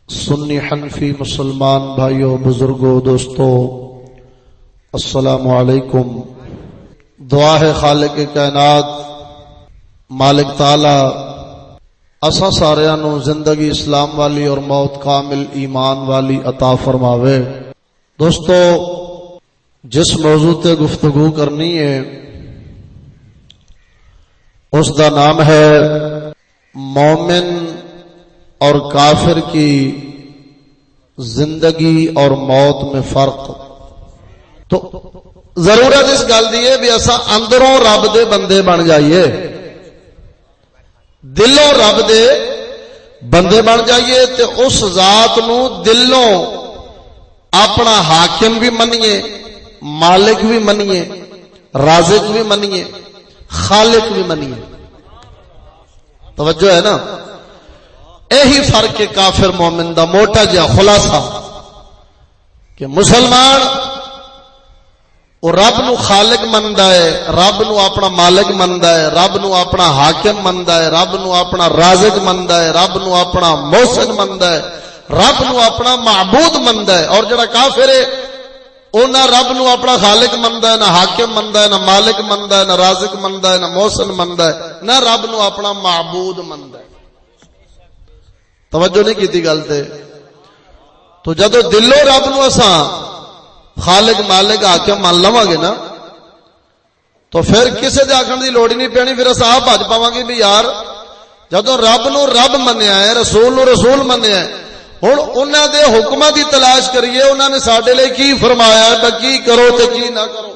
سنی حنفی مسلمان بھائیوں بزرگوں دوستوں السلام علیکم۔ دعا ہے خالق کائنات مالک تعالی اساں ساریاں نو زندگی اسلام والی اور موت کامل ایمان والی عطا فرماوے۔ دوستو جس موضوع تے گفتگو کرنی ہے اس دا نام ہے مومن اور کافر کی زندگی اور موت میں فرق۔ تو ضرورت اس گل دی ہے بھی اسا اندروں رب دے بندے بن جائیے، دلوں رب دے بندے بن جائیے تے اس ذات نو دلوں اپنا حاکم بھی منیے، مالک بھی منیے، رازق بھی منیے، خالق بھی منیے۔ توجہ ہے نا؟ یہی فرق ہے کافر مومن دا موٹا جہا خلاصہ کہ مسلمان وہ رب نو خالق مندا ہے، رب نو اپنا مالک مندا ہے، رب نو اپنا حاکم مندا ہے، رب نو اپنا رازق مندا ہے، رب نو اپنا محسن مندا ہے، رب نو اپنا معبود مندا ہے۔ اور جڑا کافر ہے وہ نہ رب نو اپنا خالق مندا ہے، نہ حاکم مندا ہے، نہ مالک مندا ہے، نہ رازق مندا ہے، نہ محسن مندا ہے، نہ رب نو اپنا معبود مندا ہے۔ توجہ نہیں کیتی گل تے؟ تو جدو دلوں رب نو اساں خالق مالک حاکم مان لواں گے نا تو پھر کسے دے آکھن دی لوڑ ہی نہیں پینی، پھر اساں آپ بھج پاواں گے بھی یار جدو رب نو رب منیا ہے، رسول نو رسول منیا ہے، ہن انہاں دے حکماں دی تلاش کریے انہاں نے ساڈے لئی کی فرمایا ہے تے کی کرو تے کی نہ کرو۔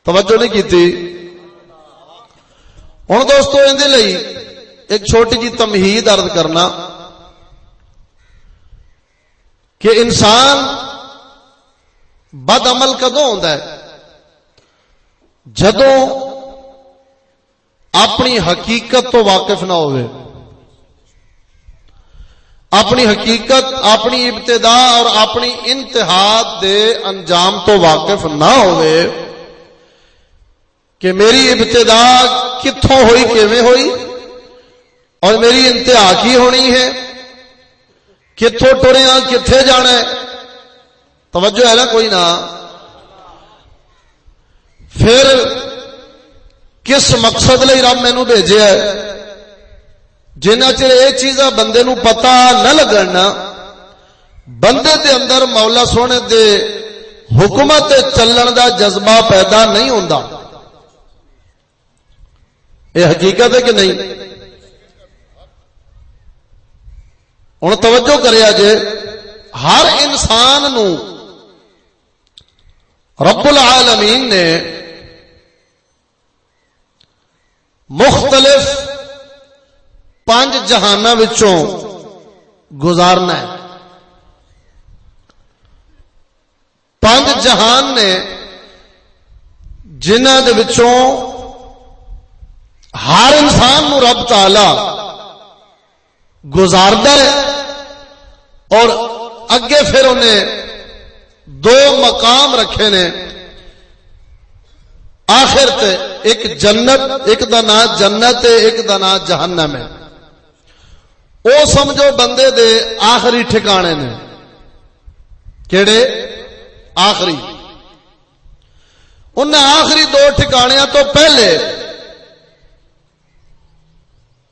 توجہ نہیں کیتی؟ ہن دوستو اندے لئی ایک چھوٹی جی تمہید عرض کرنا کہ انسان بد عمل کدوں ہوندا ہے؟ جدوں اپنی حقیقت تو واقف نہ ہوئے، اپنی حقیقت، اپنی ابتدا اور اپنی انتہا دے انجام تو واقف نہ ہوئے کہ میری ابتدا کتھوں ہوئی، کیویں ہوئی اور میری انتہا کی ہونی ہے، کتھوں ٹریا کتھے جانا ہے۔ توجہ ہے نا کوئی نہ؟ پھر کس مقصد لئی رب مینوں بھیجیا ہے؟ جنہ چر یہ چیزاں بندے نو پتہ نہ لگنا بندے دے اندر مولا سونے دے حکمت چلن دا جذبہ پیدا نہیں ہوندا۔ یہ حقیقت ہے کہ نہیں؟ ہن توجہ کریا جے، ہر انسان نو رب العالمین نے مختلف 5 جہاناں وچوں گزارنا ہے۔ 5 جہان نے جنہاں دے وچوں ہر انسان نو رب تعالی گزاردا ہے اور اگے پھر انہیں 2 مقام رکھے نے، آخر تے ایک جنت، ایک دا نام جنت ہے، ایک دا نام جہنم ہے۔ او سمجھو بندے دے آخری ٹھکانے نے۔ کیڑے؟ آخری۔ انہیں آخری 2 ٹھکانیاں تو پہلے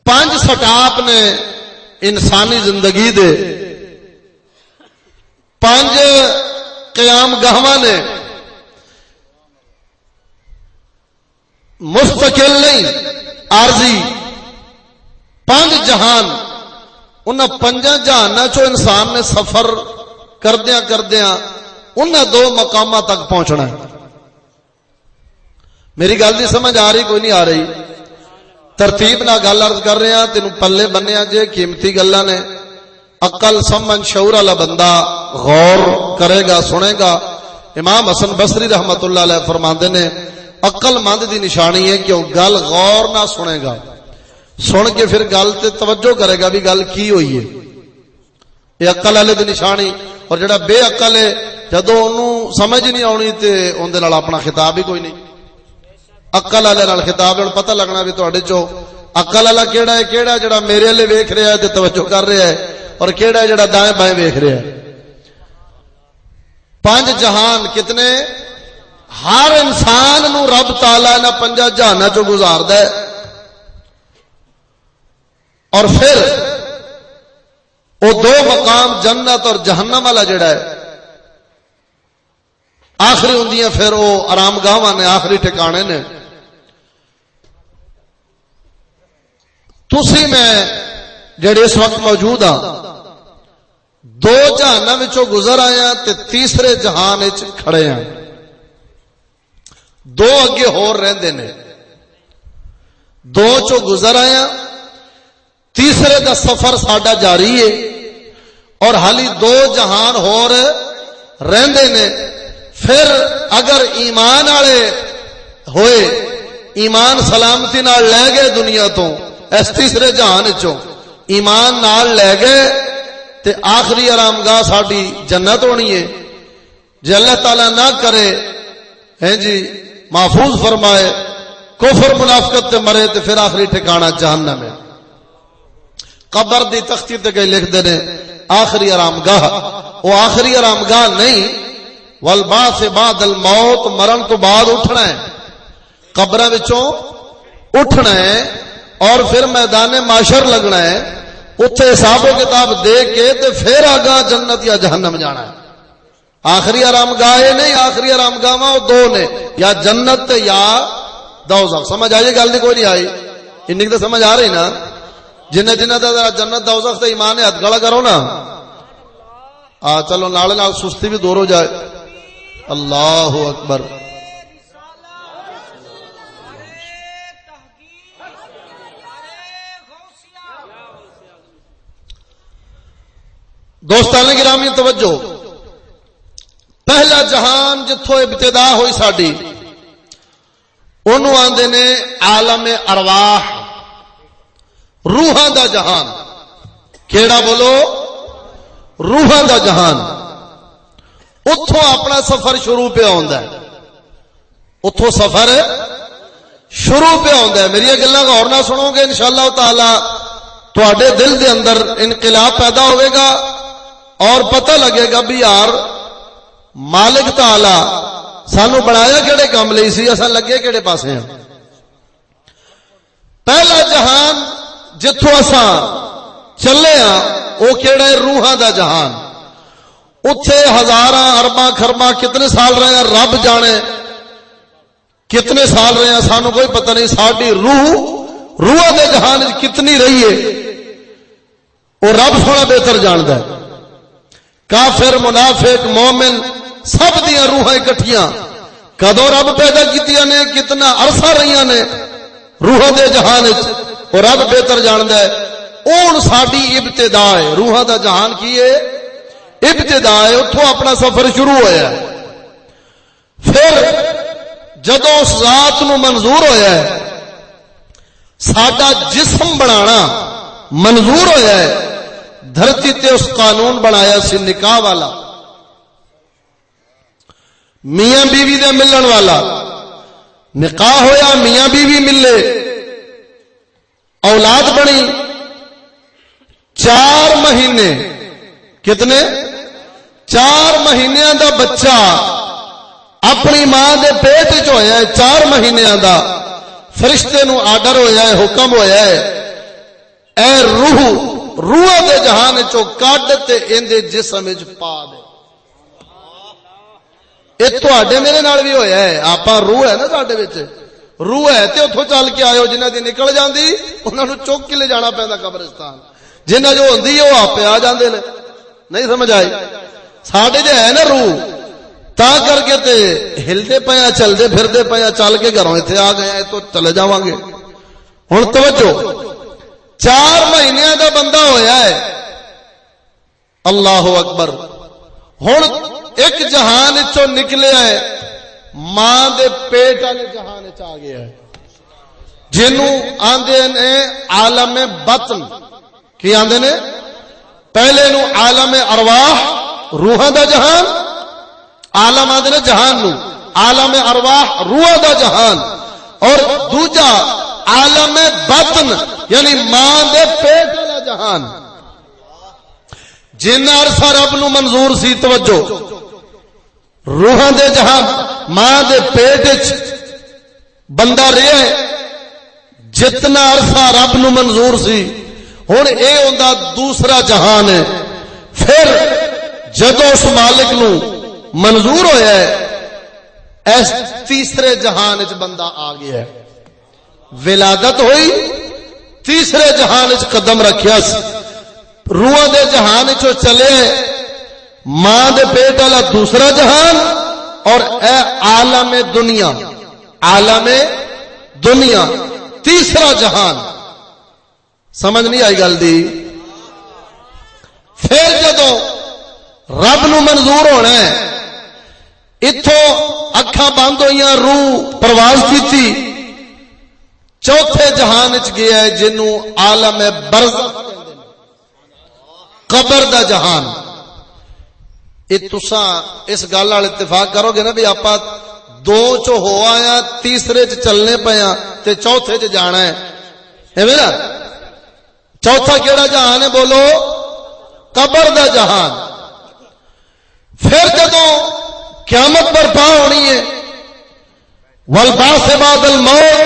5 سٹاپ نے انسانی زندگی دے، 5 قیام گاہواں نے، مستقل نہیں عارضی 5 جہان، انہاں 5 جہاناں چو انسان نے سفر کردیاں کردیاں انہاں 2 مقامات تک پہنچنا ہے۔ میری گل دی سمجھ آ رہی؟ کوئی نہیں آ رہی؟ ترتیب نہ گل عرض کر رہے ہیں، تینوں پلے بنیا جے قیمتی گلاں نے، عقل سمجھ شعور والا بندہ غور کرے گا، سنے گا۔ امام حسن بصری رحمت اللہ علیہ فرماندے نے عقل مند دی نشانی ہے کہ وہ گل غور نہ سنے گا، سن کے پھر گل تے توجہ کرے گا بھی گل کی ہوئی ہے۔ یہ عقل والے دی نشانی۔ اور جڑا بے عقل ہے جدوں انہوں سمجھ نہیں آنی تے اون دے نال اپنا خطاب ہی کوئی نہیں۔ عقل والے نال خطاب ہے، پتہ لگنا بھی تواڈے چو عقل والا کیڑا ہے، کیڑا جڑا میرے والے ویکھ رہا ہے تے توجہ کر رہا ہے۔ اور کیڑا جڑا دائیں بائیں ویکھ رہا ہے. 5 جہان کتنے؟ ہر انسان نو رب تعالی نہ 5 جہاناں چوں گزاردا ہے. اور پھر وہ 2 مقام جنت اور جہنم والا جڑا ہے آخری ہوندیاں پھر وہ آرام گاہاں نے، آخری ٹھکانے نے. تسی میں جڑے اس وقت موجود ہاں 2 جہاناں وچوں گزر آئے ہیں تے تیسرے جہان وچ کھڑے ہیں. 2 اگے ہور رہندے نے. 2 چوں گزر آئے ہیں، تیسرے دا سفر ساڈا جاری ہے اور حالی 2 جہان ہور رہندے نے. پھر اگر ایمان والے ہوئے، ایمان سلامتی نال لے گئے دنیا تو، اس تیسرے جہان چوں ایمان نال لے گئے تے آخری آرام گاہ ساڈی جنت ہونی ہے. جے اللہ تعالی نہ کرے ہیں جی محفوظ فرمائے کفر منافقت تے مرے تے پھر آخری ٹھکانہ جہنم ہے. قبر دی تختی تے گئے لکھ دے نے آخری آرام گاہ. وہ آخری آرام گاہ نہیں، والبعث بعد الموت، مرن تو بعد اٹھنا ہے، قبراں وچوں اٹھنا ہے اور پھر میدان معاشر لگنا ہے. اتنے حساب و کتاب دے کے تے پھر آگاہ جنت یا جہنم جانا ہے. آخری آرام گاہ نہیں، آخری آرام گاہ وہ 2 نے، یا جنت یا دوزخ. سمجھ آئی گل نہیں؟ کوئی نہیں آئی؟ انہی تو سمجھ آ رہی نا؟ جنہ دا جنت دوزخ تے ایمان ہے ہاتھ کھڑا کرو نا. چلو نال نال سستی بھی دور ہو جائے. اللہ اکبر. دوستان گرامی توجہ، پہلا جہان جتھوں ابتدا ہوئی ساڈی اونوں آندے نے عالم ارواح، روحاں دا جہان. کیڑا بولو؟ روحاں دا جہان. اتھوں اپنا سفر شروع پہ ہوندا ہے. اتھوں سفر شروع پہ ہوندا ہے. میری گلاں غور نہ سنو گے انشاءاللہ تعالی تواڈے دل دے اندر انقلاب پیدا ہوئے گا اور پتہ لگے گا بھی یار مالک تعالی سانو بنایا کہڑے کام لئی سی، اساں لگے کہڑے پاسے ہیں. پہلا جہان جتھوں اساں چلے ہاں وہ کہڑا ہے؟ روحاں دا جہان. اتھے ہزاراں ارباں خرباں کتنے سال رہے ہیں رب جانے، کتنے سال رہے ہیں سانو کوئی پتہ نہیں. ساڈی روح دے جہان کتنی رہی ہے وہ رب سونا بہتر جاندا ہے. کافر منافق مومن سب دیاں روحاں اکٹھیاں کدوں رب پیدا کیتیاں نے، کتنا عرصہ رہیاں نے روح دے جہان وچ وہ رب بہتر جاندا ہے. اون ساڈی ابتدا ہے. روحاں دا جہان کی ہے؟ ابتدا ہے. اتھوں اپنا سفر شروع ہویا ہے. پھر جدوں اس ذات نو منظور ہویا ہے ساڈا جسم بنانا منظور ہویا ہے، دھرتی تے اس قانون بنایا سی نکاح والا، میاں بیوی دے ملن والا. نکاح ہویا، میاں بیوی ملے، اولاد بنی. 4 مہینے، کتنے؟ 4 مہینیاں دا بچہ اپنی ماں دے پیٹ وچ ہویا ہے. 4 مہینیاں دا فرشتے نو آرڈر ہویا ہے، حکم ہویا ہے اے روح دے جہان چوں کڈ تے ایندے جسم وچ پا دے. یہ تواڈے میرے نال بھی ہویا ہے. آپاں روح ہے نا ساڈے وچ، روح ہے تے اتھوں چل کے آئے ہو. جنہاں دی نکل جاندی انہاں نو چوک کے لے جانا پیندا قبرستان. جنہاں جو ہوندی ہے وہ آپے آ جاندے نے. نہیں سمجھ آئی؟ ساڈے جے ہے نا روح تا کر کے تے ہلدے پیا چلدے پھردے پیا چل کے گھروں ایتھے آ گئے ہیں تو چلے جاواں گے. ہن توجہ، 4 مہینیاں دا بندہ ہویا ہے. اللہ اکبر. ہن ایک جہان چوں نکلیا ہے، ماں دے پیٹ والے جہان چ آ گیا ہے جنوں آندے نے عالم بطن. کی آندے نے؟ پہلے نو عالم ارواح روحاں دا جہان، عالم آندے نے جہان نو، عالم ارواح روح دا جہان، اور دوجا عالم بطن یعنی ماں دے پیٹ والا جہان. جنہ عرصہ رب نو منظور سی، توجہ، روحاں دے جہان ماں دے پیٹ وچ بندہ رہیا ہے، جتنا عرصہ رب نو منظور سی، ہن اے ہوندا دوسرا جہان ہے۔ پھر جدو اس مالک نو منظور ہویا ہے، اس تیسرے جہان وچ بندہ آ گیا ہے، ولادت ہوئی، تیسرے جہان وچ قدم رکھیا سی، روح دے جہان وچوں چلے، ماں دے پیٹ والا دوسرا جہان، اور اے عالم دنیا، عالم دنیا تیسرا جہان۔ سمجھ نہیں آئی گل دی؟ پھر جدو رب نو منظور ہونا ہے، اتھوں اکھاں بند ہوئیاں، روح پرواز کیتی، چوتھے جہان وچ گیا ہے جنوں عالم برزخ کہندے نے، قبر دا جہان۔ تساں اس گل نال اتفاق کرو گے نا بھی آپا دو چو ہو آیا، تیسرے چ چلنے پیا تے چوتھے چ جانا ہے، ایویں نا؟ چوتھا کیڑا جہان ہے بولو؟ قبر دا جہان۔ پھر جدوں قیامت برپا ہونی ہے، والبعث بعد الموت،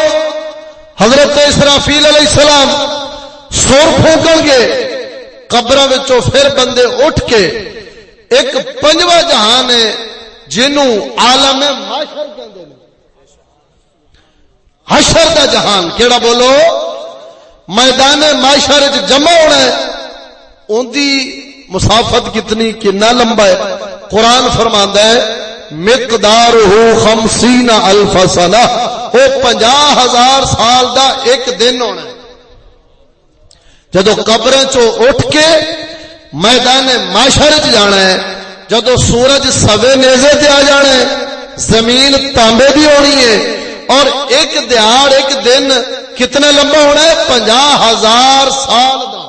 حضرت اسرافیل علیہ السلام سور پھونکن گے قبراں وچوں، پھر بندے اٹھ کے ایک پنجواں جہان ہے جنوں عالم محشر کہندے نے، حشر دا جہان۔ کیڑا بولو؟ میدان محشر وچ جمع ہونا ہے، ان دی مسافت کتنی، کتنا لمبا ہے؟ قرآن فرماندا ہے مقدارہ 50,000 سنہ، وہ 50,000 سال دا ایک دن ہونا ہے۔ جدو قبریں چو اٹھ کے میدان محشر وچ جانا ہے، جدو سورج سوے نیزے تے آ جانا ہے، زمین تانبے دی ہونی ہے، اور ایک دیہاڑ ایک دن کتنا لمبا ہونا ہے؟ 50,000 سال دا۔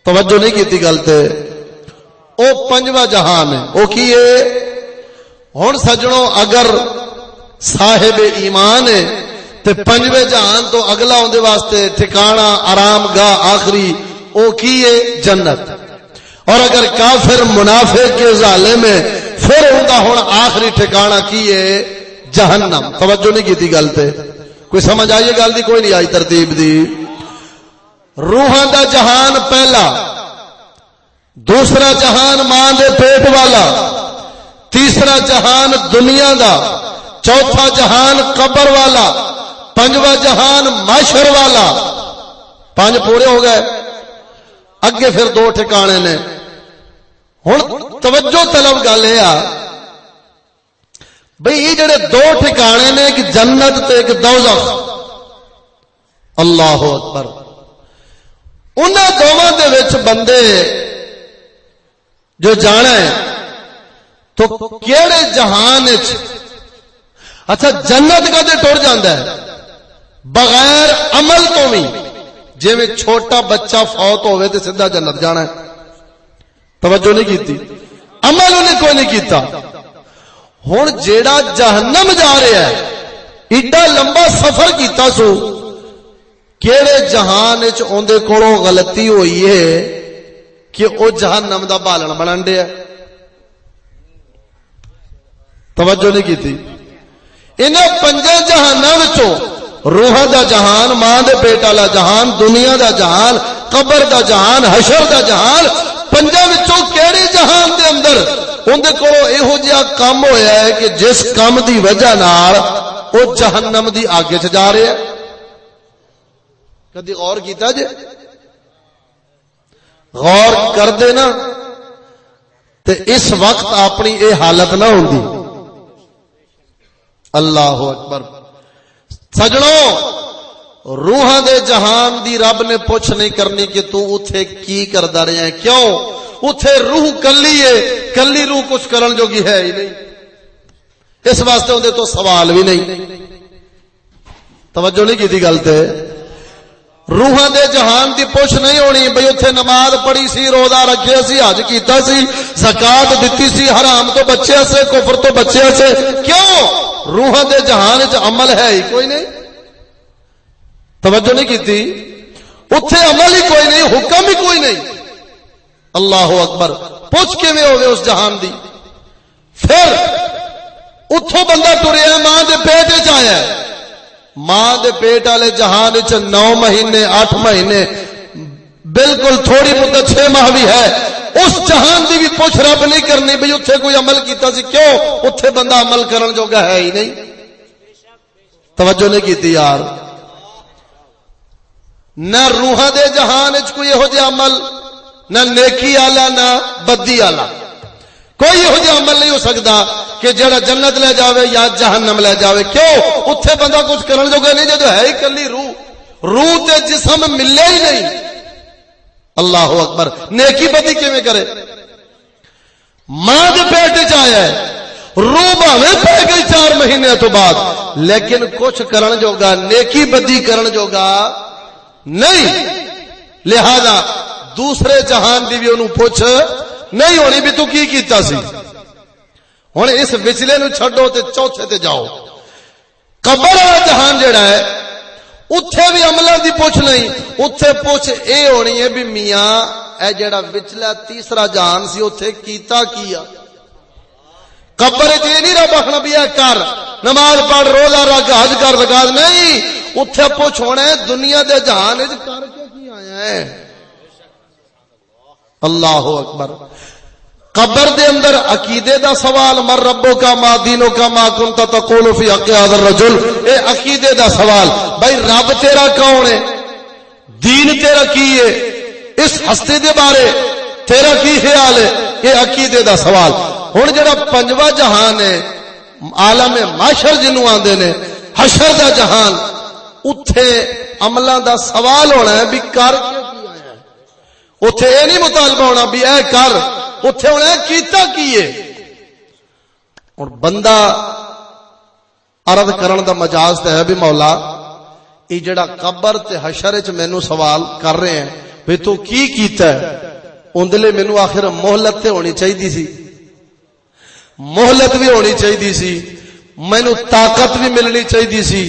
توجہ نہیں کیتی گل تے؟ او پنجواں جہان ہے، او کی ہے؟ ہن سجنوں اگر صاحب ایمان ہے تے پنجویں جہان تو اگلا اون دے واسطے ٹھکانہ آرام گاہ آخری او کی ہے؟ جنت۔ اور اگر کافر منافق کے ظالم ہے پھر ان کا ہن آخری ٹھکانہ کی ہے؟ جہنم۔ توجہ نہیں کیتی گل تے؟ کوئی سمجھ آئیے گل دی؟ کوئی نہیں آئی ترتیب دی؟ روحاں دا جہان پہلا، دوسرا جہان ماں دے پیٹ والا، تیسرا جہان دنیا دا، چوتھا جہان قبر والا، پنجواں جہان محشر والا۔ 5 پورے ہو گئے، اگے پھر 2 ٹھکانے نے۔ ہن توجہ طلب گل ہے بھئی یہ جڑے 2 ٹھکانے نے، ایک جنت تے ایک دوزخ، اللہ اکبر، انہاں دوواں دے وچ بندے جو جانا ہے تو کیڑے جہان وچ؟ اچھا جنت کدے ٹر جاندا ہے؟ بغیر عمل تو بھی، جی میں چھوٹا بچہ فوت ہوئے تو سیدھا جنت جانا ہے۔ توجہ نہیں کیتی؟ عمل انہیں کوئی نہیں کیتا۔ ہن جیڑا جہنم جا رہا ہے، ایڈا لمبا سفر کیتا سو، کیڑے جہان وچ اوندے کولوں غلطی ہوئی ہے کہ او جہنم دا بالن بنن دیا؟ توجہ نہیں کیتی؟ انہاں 5 جہاناں وچوں روح دا جہان، ماں دے پیٹ والا جہان، دنیا دا جہان، قبر دا جہان، حشر دا جہان، 5 وچوں کیڑے جہان دے اندر اندے کولوں ایہو جہا کام ہویا ہے کہ جس کام دی وجہ نال او جہنم دی آگے چ جا رہا ہے؟ کدی غور کیتا جے؟ غور کر دے نا تے اس وقت اپنی اے حالت نہ ہوندی۔ اللہ اکبر۔ سجنوں روحاں دے جہان دی رب نے پوچھ نہیں کرنی کہ تو اتھے کی کردا رہیا ہے، کیوں؟ اتھے روح کلی ہے، کلی روح کچھ کرن جوگی ہے ہی نہیں، اس واسطے اندے تو سوال بھی نہیں۔ توجہ نہیں کیتی گل تے؟ روحاں دے جہان دی پوچھ نہیں ہونی بھئی اتھے نماز پڑھی سی، روزہ رکھیا سی، حج کیتا سی، زکات دتی سی، حرام تو بچیا سے، کفر تو بچیا سے، کیوں؟ روحاں دے جہان وچ عمل ہے ہی کوئی نہیں۔ توجہ نہیں کیتی؟ اتھے عمل ہی کوئی نہیں، حکم ہی کوئی نہیں۔ اللہ اکبر پوچھ کے میں ہوگے اس جہان دی. پھر اتھوں بندہ ٹریا ماں دے پیٹ وچ آیا. ماں دے پیٹ والے جہان وچ 9 مہینے 8 مہینے بالکل تھوڑی مدت 6 ماہ بھی ہے. اس جہان دی بھی پوچھ رب نہیں کرنی بھئی اتھے کوئی عمل کیتا سی. کیوں؟ اتھے بندہ عمل کرن جوگا ہے ہی نہیں. توجہ نہیں کیتی یار. نہ روحاں دے جہان وچ کوئی یہو جہا عمل، نہ نیکی والا نہ بدی والا، کوئی یہو جہا عمل نہیں ہو سکتا کہ جڑا جنت لے جاوے یا جہنم لے جاوے. کیوں؟ اتھے بندہ کچھ کرن جوگا نہیں جدو ہے ہی کلی روح تے جسم ملے ہی نہیں. اللہ اکبر. نیکی بدی کیویں کرے؟ ماں دے پیٹ وچ آیا ہے، روح بھاویں پہ گئی 4 مہینے تو بعد، لیکن کچھ کرن جوگا نیکی بدی کرن جوگا نہیں. لہذا دوسرے جہان دی بھی انہوں پوچھ نہیں ہونی بھی تو کی کیتا سی. ہن اس وچلے نو چھڈو تے چوتھے تے جاؤ. قبر والا جہان جڑا ہے اتھے بھی عملاں دی پوچھ نہیں. اتھے پوچھ اے ہونی ہے بھی میاں اے جڑا وچلا تیسرا جہان سی اتھے کیتا کیا. قبر وچ یہ نہیں رب آکھنا بھی اے کر نماز پڑھ روزہ رکھ حج کر زکات نہیں. اتھے پوچھ ہونا ہے دنیا دے جہان وچ کر کے کی آیا ہے. اللہ اکبر. قبر دے اندر عقیدے دا سوال، مر ربو کا ما دینو کا ما کنت تقول فی حق هذا الرجل. اے عقیدے دا سوال، بھائی رب تیرا کون ہے، دین تیرا کی ہے، اس ہستی دے بارے تیرا کی خیال ہے. یہ عقیدے دا سوال. ہن جڑا پنجواں جہان ہے عالم محشر جنوں آندے نے، حشر دا جہان، اتھے عملاں دا سوال ہونا ہے بھی کر کے کی آیا ہے. اتھے یہ نہیں مطالبہ ہونا بھی اے کر، اتھے ہونا ہے کیتا کیے. اور بندہ عرض کرن دا مجاز تے ہے بھی مولا یہ جڑا قبر تے حشر وچ مینوں سوال کر رہے ہیں بھی تو کی کیتا ہے، اندلے مینوں آخر مہلت تے ہونی چاہیے سی، مہلت بھی ہونی چاہیے سی، مینوں طاقت بھی ملنی چاہیے سی،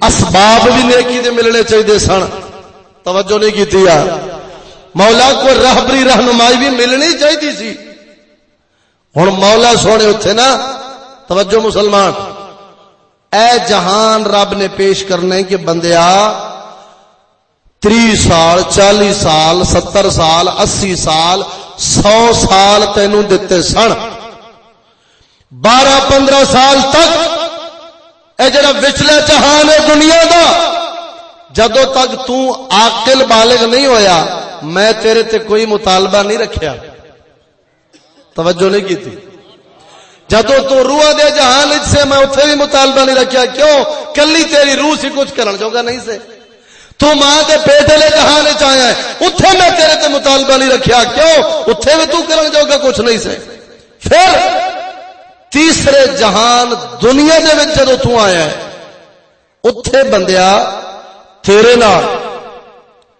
اسباب بھی نیکی دے ملنے چاہیے سن. توجہ نہیں کیتی یار. مولا کو راہبری رہنمائی بھی ملنی چاہیے سی. ہن مولا سونے اتھے نا توجہ مسلمان، اے جہان رب نے پیش کرنے کہ بندیا 30 سال 40 سال 70 سال 80 سال 100 سال تینوں دتے سن. 12-15 سال تک اے جڑا وچلا جہان ہے دنیا دا، جدو تک تو عاقل بالغ نہیں ہویا میں تیرے تے کوئی مطالبہ نہیں رکھیا. توجہ نہیں کی تھی. جدو تو روح دے جہان سے میں اتھے بھی مطالبہ نہیں رکھیا. کیوں؟ کلی تیری روح سی کچھ کرن جوگا نہیں سے. تو ماں دے پیٹ والے جہان وچ آیا ہے، اتھے میں تیرے تے مطالبہ نہیں رکھیا. کیوں؟ اتھے بھی تو کرن جوگا کچھ نہیں سے. پھر تیسرے جہان دنیا دے وچ جدوں تو آیا ہے اتھے بندیا تیرے نال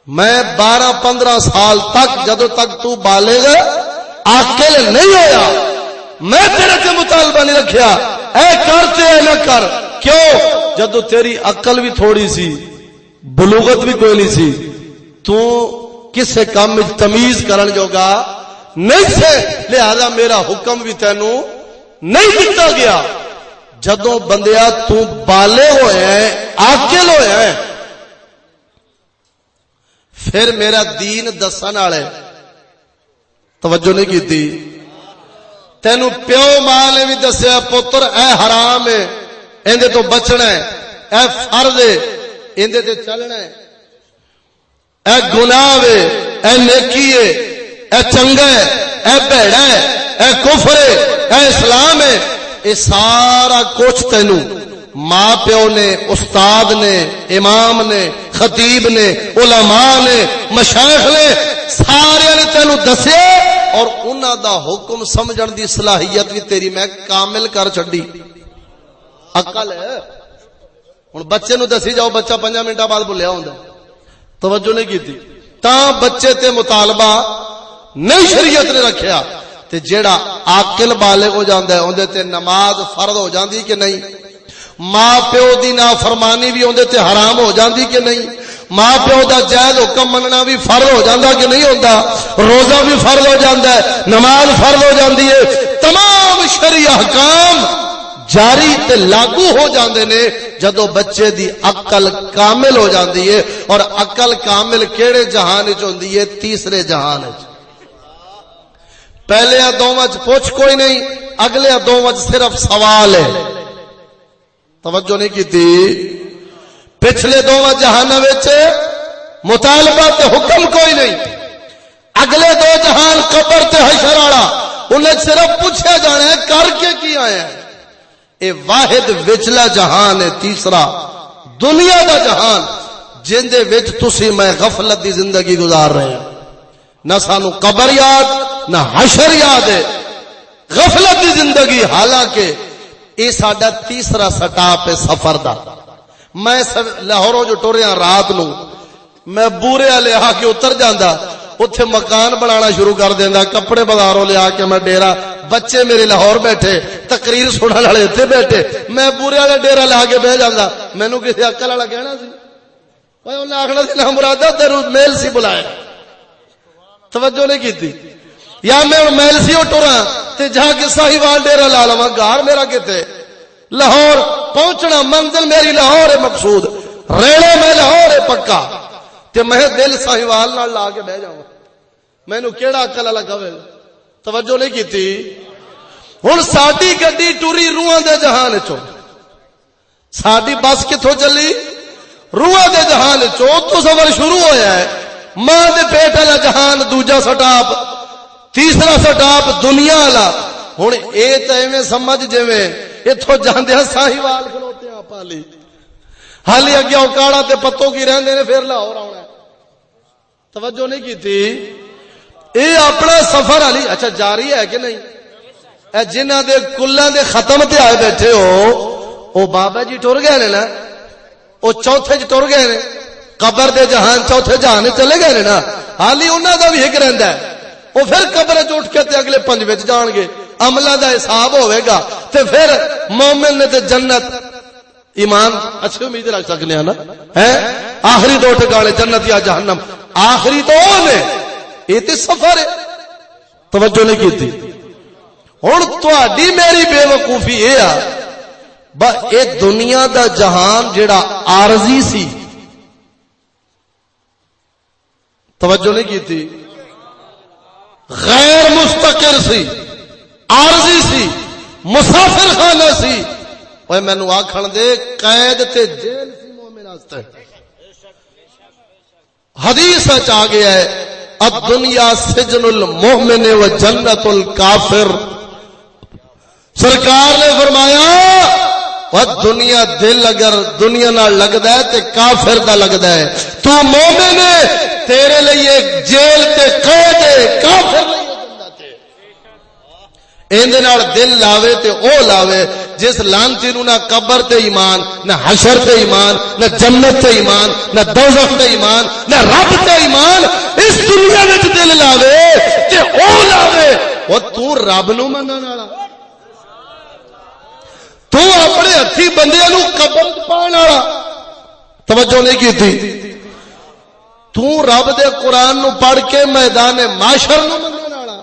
میں 12-15 سال تک جدوں تک تو بالغ عاقل نہیں ہویا میں تیرے تے مطالبہ نہیں رکھیا اے کرتے اے نہ کر. کیوں؟ جدوں تیری عقل بھی تھوڑی سی، بلوغت بھی کوئی نہیں سی، تو کسے کام وچ تمیز کرن جوگا نہیں سے. لہذا میرا حکم بھی تینوں نہیں دتا گیا. جدوں بندیا تو بالغ ہوئے ہیں عاقل ہوئے ہیں پھر میرا دین دسن والے. توجہ نہیں کیتی. تینوں پیو ماں نے بھی دسیا پتر اے حرام ہے اندے تو بچنا ہے، اے فرض ہے اندے تے چلنا ہے، اے گناہ ہے، اے نیکی ہے، اے چنگا ہے، اے بھڑا ہے، اے کفر ہے، اے اسلام ہے. اے سارا کچھ تینوں ماں پیو نے، استاد نے، امام نے، خطیب نے، علماء نے، مشائخ نے سارے نے تینوں دسے اور انہاں دا حکم سمجھن دی صلاحیت بھی تیری میں کامل کر چھڈی. عقل ہے. ہن بچے نو دسی جاؤ بچہ 5 منٹاں بعد بھلیا ہوندا. توجہ نہیں کیتی. تاں بچے تے مطالبہ نہیں شریعت نے رکھیا. تے جیڑا عاقل بالغ ہو جاندا ہے اون دے تے نماز فرض ہو جاندی کہ نہیں؟ ماں پیو دی نافرمانی بھی اون دے تے حرام ہو جاندی کہ نہیں؟ ماں پیو دا جائز حکم مننا بھی فرض ہو جاندہ کہ نہیں ہوتا، روزہ بھی فرض ہو جاندہ ہے، نماز فرض ہو جاندی ہے، تمام شرعی احکام جاری تے لاگو ہو جاندے نے جدو بچے دی عقل کامل ہو جاندی ہے. اور عقل کامل کیڑے جہان وچ ہوندی ہے؟ تیسرے جہان وچ. پہلے دو وچ پوچھ کوئی نہیں، اگلے دو وچ صرف سوال ہے. توجہ نہیں کیتی؟ پچھلے دو جہان وچ مطالبہ تے حکم کوئی نہیں، اگلے دو جہان قبر تے حشر والا انہیں صرف پوچھا جانا ہے کر کے کی آیا ہے. اے واحد وچلا جہان ہے تیسرا دنیا دا جہان جن دے وچ تسی میں غفلت دی زندگی گزار رہے ہیں. نہ سانو قبر یاد نہ حشر یاد ہے، غفلت دی زندگی. حالانکہ یہ ساڈا تیسرا سٹاپ ہے سفر دا. میں لاہوروں جو ٹوریا رات نو میں بورے والے آ کے اتر جانا، اتنے مکان بنانا شروع کر دینا، کپڑے بازاروں لیا کے میں ڈیرا، بچے میرے لاہور بیٹھے، تقریر سننے والے اتنے بیٹھے، میں بورے والے ڈیرا لا کے بہ جانا. مینو کسی عقل والا کہنا سی، انہیں آخنا سی نہ مرادا تیرو میل سی بلایا. توجہ نہیں کی. یا میں میل سی ٹورا تے جا کے ساہیوال ڈیرا لا لوا، گھر میرا کتے لاہور پہنچنا، منزل میری لاہور ہے، مقصود ریڑے میں لاہور ہے پکا، تے میں دل ساہیوال نال لا کے بہ جاؤں. مینوں کیڑا عقل والا کہے؟ توجہ نہیں کیتی. ہن ساڈی گڈی ٹری روحاں دے جہان چوں، ساڈی بس کتھوں چلی؟ روحاں دے جہان چوں. تو سفر شروع ہویا ہے ماں دے پیٹ والا جہان، دوجا سٹاپ، تیسرا سٹاپ دنیا والا. ہن اے تے ایویں سمجھ جویں اتھوں جاندے ساہیوال کھلوتے ہیں پالی، حالی اگے اوکاڑا تے پتوں کی رہندے نے، پھر لاہور آنا. توجہ نہیں کیتی. اے اپنا سفر علی اچھا جاری ہے کہ نہیں؟ اے جنہاں دے کلاں دے ختم تے آئے بیٹھے ہو، او بابا جی ٹر گئے نے نا، او چوتھے ٹر گئے نے، قبر دے جہان چوتھے جہان چلے گئے نے نا. حالی انہاں دا بھی ایک رہندا ہے، او پھر قبر چ اٹھ کے تے اگلے پنج وچ جان گے، عملاں دا حساب ہوے گا تے پھر مومن نے تے جنت ایمان اچھی امید رکھ سکنے ہیں نا. آخری دو ٹھکانے جنت یا جہنم، آخری تو نے یہ تے سفر ہے. توجہ نہیں کیتی. ہن تہاڈی میری بے وقوفی یہ آ اے دنیا دا جہان جڑا عارضی سی، توجہ نہیں کیتی، غیر مستقر سی، عارضی سی، مسافر خانہ سی. اوے مینوں آکھن دے قید تے جیل سی مومن واسطے. حدیث وچ آ گیا ہے الدنیا سجن المومن و جنت الکافر. سرکار نے فرمایا وہ دنیا دل اگر دنیا نال لگدا ہے تے کافر دا لگدا ہے. تو مومن ہے تیرے لیے جیل تے قید ہے، کافر لیے جنت ہے. ایندے نال دل لاوے تے او لاوے جس لانتی نو نہ قبر تے ایمان، نہ حشر تے ایمان، نہ جنت تے ایمان، نہ دوزخ تے ایمان، نہ رب تے ایمان، اس دنیا وچ دل لاوے تے او لاوے او تو رب نو منن والا، تو اپنے ہتھی بندے نو قبر پان والا. توجہ نہیں کیتی. تو رب دے قرآن نو پڑھ کے میدان معاشر نو منن والا،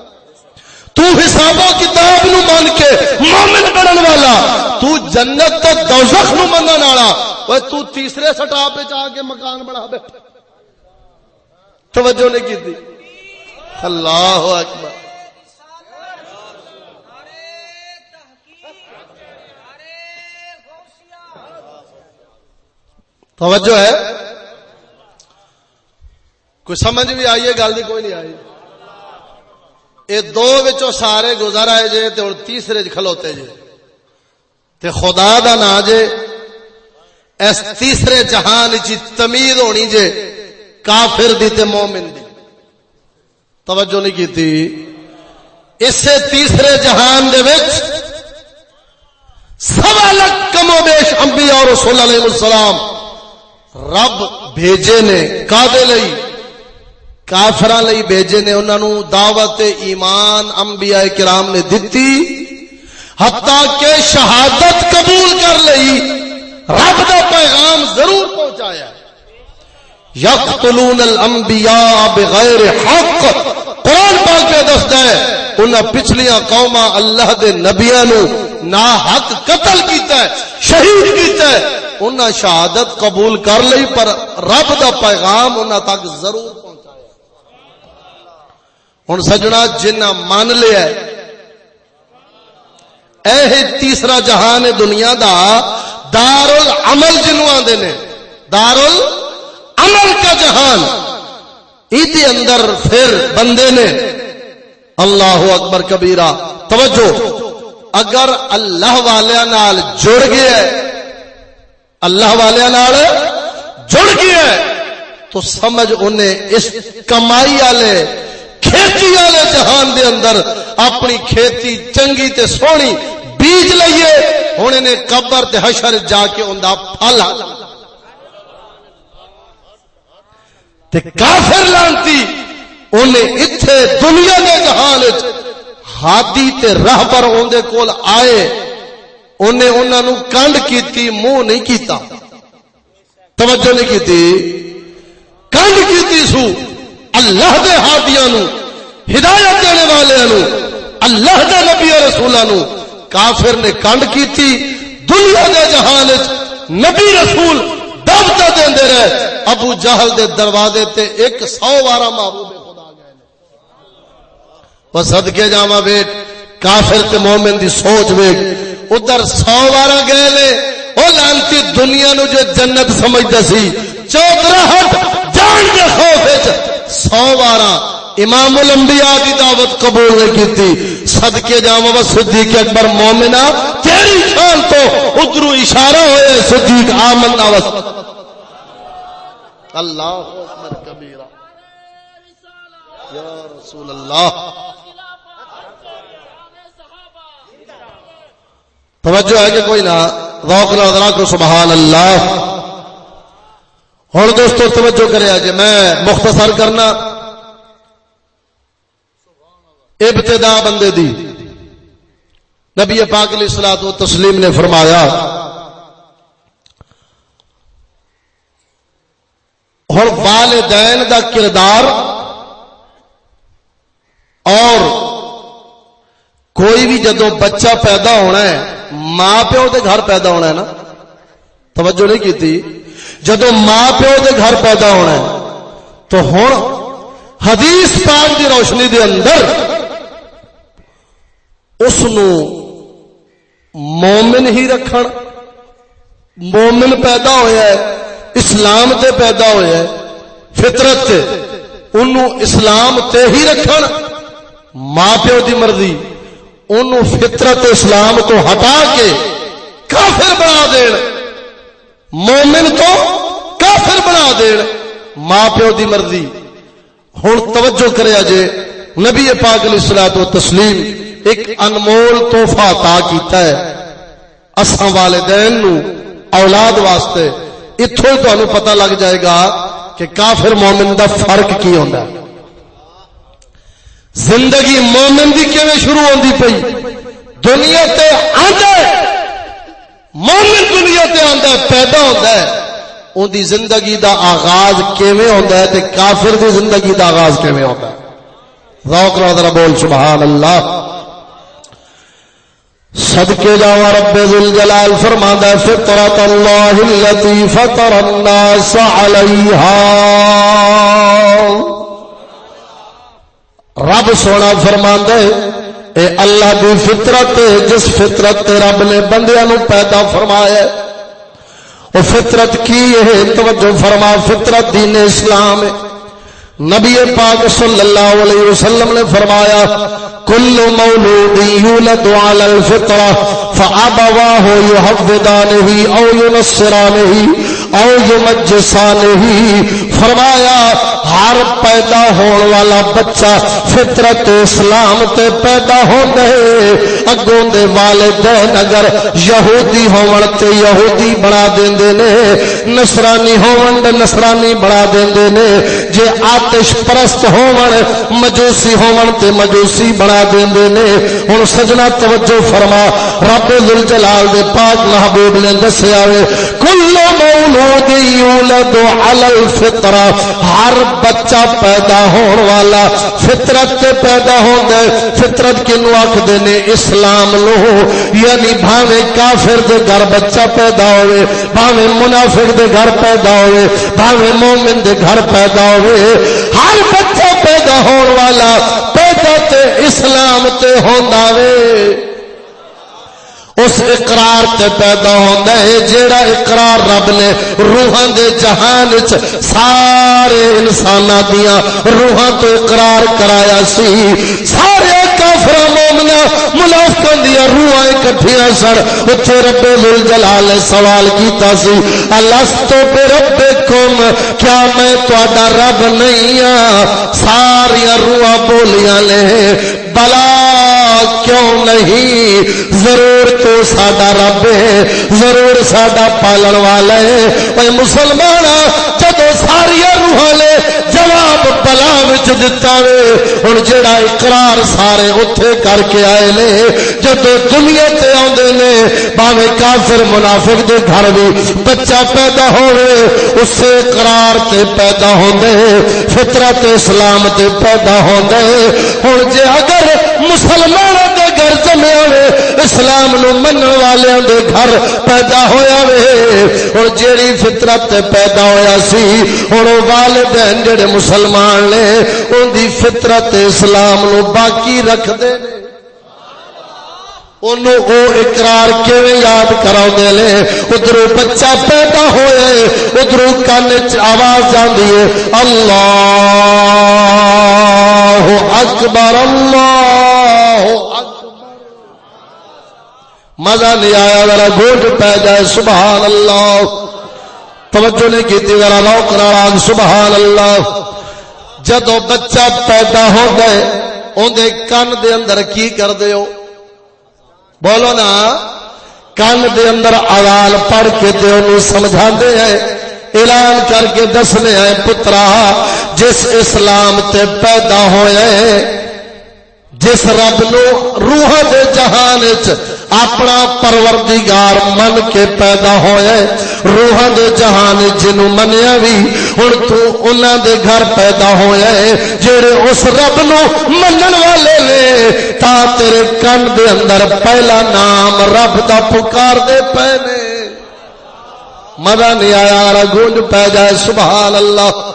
تو حساب و کتاب نو مان کے مومن بنن والا، تو جنت تے دوزخ نو منن والا. اوے تو تیسرے سٹاپ وچ آ کے مکان بنا بیٹھا. توجہ نہیں کیتی. اللہ اکبر. توجہ ہے؟ کوئی سمجھ بھی آئیے گل دی؟ کوئی نہیں آئی. اے دو وچوں سارے گزر آئے جے تے ہن تیسرے کھلوتے جے تے خدا دا نا جے. اس تیسرے جہان وچ تمیز ہونی جے کافر دی تے مومن دی. توجہ نہیں کیتی. اسے تیسرے جہان دے وچ سوا لکھ کم و بیش انبیاء اور رسول علیہ السلام رب بھیجے نے. کادے لئی؟ کافراں لئی بھیجے نے. انہاں نو دعوت ایمان انبیاء کرام نے دتی، حتیٰ کہ شہادت قبول کر لئی، رب دا پیغام ضرور پہنچایا. یقتلون الانبیاء بغیر حق. قرآن پاک کے دستا ہے انہاں پچھلیاں قوماں اللہ دے نبیاں نو نا حق قتل کیتا ہے، شہید کیتا ہے. انہاں شہادت قبول کر لئی پر رب دا پیغام انہاں تک ضرور پہنچایا. ہن سجنا جنہاں مان لیا اے تیسرا جہان دنیا دا دار العمل جنوں آندے نے، دار العمل کا جہان. ایدے اندر پھر بندے نے اللہ اکبر کبیرہ. توجہ، اگر اللہ والیاں نال جڑ گیا ہے، اللہ والیاں نال جڑ گیا ہے تو سمجھ انہیں اس کمائی والے کھیتی والے جہان دے اندر اپنی کھیتی چنگی تے سونی بیج لئیے. ہن انہیں قبر تے حشر جا کے اوندا پھل تے کافر لانتی انہیں اتھے دنیا دے جہان وچ ہادی تے راہبر اوندے کول آئے، انہیں انہاں نو کنڈ کیتی، منہ نہیں کیتا. توجہ نہیں کیتی، کنڈ کیتی سو اللہ دے ہادیاں نو، ہدایت دینے والے نو، اللہ دے نبی رسولاں نو. کافر نے کنڈ کیتی، دنیا دے جہان وچ نبی رسول دعوت دیندے رہے. ابو جہل دے دروازے تے 100 وارا محبوب خدا گئے. وہ صدقے جاواں بیٹ کافر تے مومن دی سوچ ویکھ. ادھر 100 وارا گئے نے، او لعنتی دنیا نو جو جنت سمجھدا سی چودراہٹ جان دے خوف وچ 100 وارا امام الانبیاء دی دعوت قبول نہیں کیتی. صدقے جاواں وہ صدیق اکبر مومنہ تیری شان تو ادھروں اشارہ ہوئے صدیق آمنا وس اللہ اکبر کبیرہ یا رسول اللہ. توجہ ہے کہ کوئی نہ؟ ذوق نظرہ کو سبحان اللہ. اور دوستو توجہ کرے جی میں مختصر کرنا ابتدا بندے دی. نبی پاک علیہ الصلوۃ والتسلیم نے فرمایا اور والدین دا کردار اور کوئی بھی جدو بچہ پیدا ہونا ہے ماں پیو دے گھر پیدا ہونا ہے نا. توجہ نہیں کی تھی. جدو ماں پیو دے گھر پیدا ہونا ہے تو ہن حدیث پاک دی روشنی دے اندر اس نو مومن ہی رکھن. مومن پیدا ہویا ہے اسلام تے پیدا ہویا ہے فطرت تے، انہوں اسلام تے ہی رکھن. ماں پیو دی مرضی انہوں فطرت اسلام تو ہٹا کے کافر بنا دین، مومن تو کافر بنا دین. ماں پیو دی مرضی. ہن توجہ کرے جے نبی پاک علیہ الصلوۃ والتسلیم ایک انمول تحفہ عطا کیتا ہے اساں والدین نو اولاد واسطے. اتھوں ہی تانوں پتہ لگ جائے گا کہ کافر مومن دا فرق کی ہوندا ہے. زندگی مومن دی کیویں شروع ہوندی پئی؟ دنیا تے آندا ہے مومن، دنیا تے آندا ہے پیدا ہوندا ہے. اون دی زندگی دا آغاز کیویں ہوندا ہے تے کافر دی زندگی دا آغاز کیویں ہوندا ہے؟ ذوق نال ذرا بول سبحان اللہ. صدقے جاواں رب ذوالجلال فرماندا ہے فطرت اللہ التی فطر الناس علیہا. رب سونا فرماندا ہے اے اللہ دی فطرت جس فطرت رب نے بندیاں نو پیدا فرمایا ہے. وہ فطرت کی ہے؟ توجہ فرما، فطرت دین اسلام ہے. نبی پاک صلی اللہ علیہ وسلم نے فرمایا کل مولود یولد علی الفطرہ فابواہ یحودانہ او ینصرانہ او یمجسانہ. فرمایا ہر پیدا ہونے والا بچہ فطرت اسلام تے پیدا ہوندا ہے. اگوں دے والدین اگر یہودی ہون تے یہودی بنا دیندے نے، نصرانی ہون تے نصرانی بنا دیندے نے، جے آتش پرست ہون مجوسی ہون تے مجوسی بنا دیندے نے. ہن سجنا توجہ فرما، رب ذوالجلال دے پاک محبوب نے دسیا ہے کل مولود یولد علی الفطرہ، ہر بچہ پیدا ہون والا فطرت تے پیدا ہوندا ہے۔ فطرت کینو آکھدے نے؟ اسلام نو، یعنی بھاویں کافر دے گھر بچہ پیدا ہوئے، بھاویں منافق دے گھر پیدا ہوئے، بھاویں مومن دے گھر پیدا ہوئے، ہر بچہ پیدا ہون والا پیدا تے اسلام تے ہوندا وے، اس اقرار تے پیدا ہوندا ہے جیڑا اقرار رب نے روحاں دے جہان وچ سارے انساناں دیاں روحاں تو اقرار کرایا سی۔ سارے کافراں مومناں منافقاں دیاں روحاں اکٹھیاں سن، اوتھے رب ذوالجلال نے سوال کیتا سی، الستو بربکم، کیا میں تہاڈا رب نہیں ہاں؟ ساری روحاں بولیاں نے بلا کیوں نہیں، ضرور تو ساڈا رب ہے، ضرور ساڈا پالن والا ہے۔ اے مسلمان، جدو ساری روحاں نے جواب بلا وچ دتا وے، ہن جڑا اقرار سارے اوتھے کر کے آئے نے، جدو دنیا تے آندے نے بھاویں کافر منافق دے گھر بھی بچہ پیدا ہوئے، اس اقرار تے پیدا ہوندے، فطرت اسلام تے پیدا ہوندے۔ ہن جے اگر مسلماناں دے گھر جمے ہوئے، اسلام نو منن والیاں دے گھر پیدا ہویا وے، اور جیڑی فطرت تے پیدا ہویا سی، اور والدین جڑے مسلمان نے ان دی فطرت اسلام نو باقی رکھ دے، انہوں او اقرار کیویں یاد کراؤندے نے؟ ادھروں بچہ پیدا ہوئے، ادھروں کان وچ آواز جاندی ہے، اللہ اکبر اللہ اکبر۔ مزہ نہیں آیا؟ ذرا گھوٹ پہ جائے سبحان اللہ، توجہ نہیں کی، ذرا روک نال سبحان اللہ۔ جدو بچہ پیدا ہو گئے اندے کان دے اندر کی کر دے ہو؟ بولو نا، کان دے اندر آواز پڑھ کے تے انہوں سمجھا دے ہیں، اعلان کر کے دسنے ہیں، پترا جس اسلام تے پیدا ہوئے، جس رب نو روح دے جہان وچ اپنا پروردگار من کے پیدا ہوئے، روح دے جہان جنوں منیا بھی، ہن تو انہاں دے گھر پیدا ہوئے جڑے اس رب نو منن والے نے، تا تیرے کان دے اندر پہلا نام رب دا پکار دے پے نے۔ مزہ نہیں آیا؟ را گونج پہ جائے سبحان اللہ۔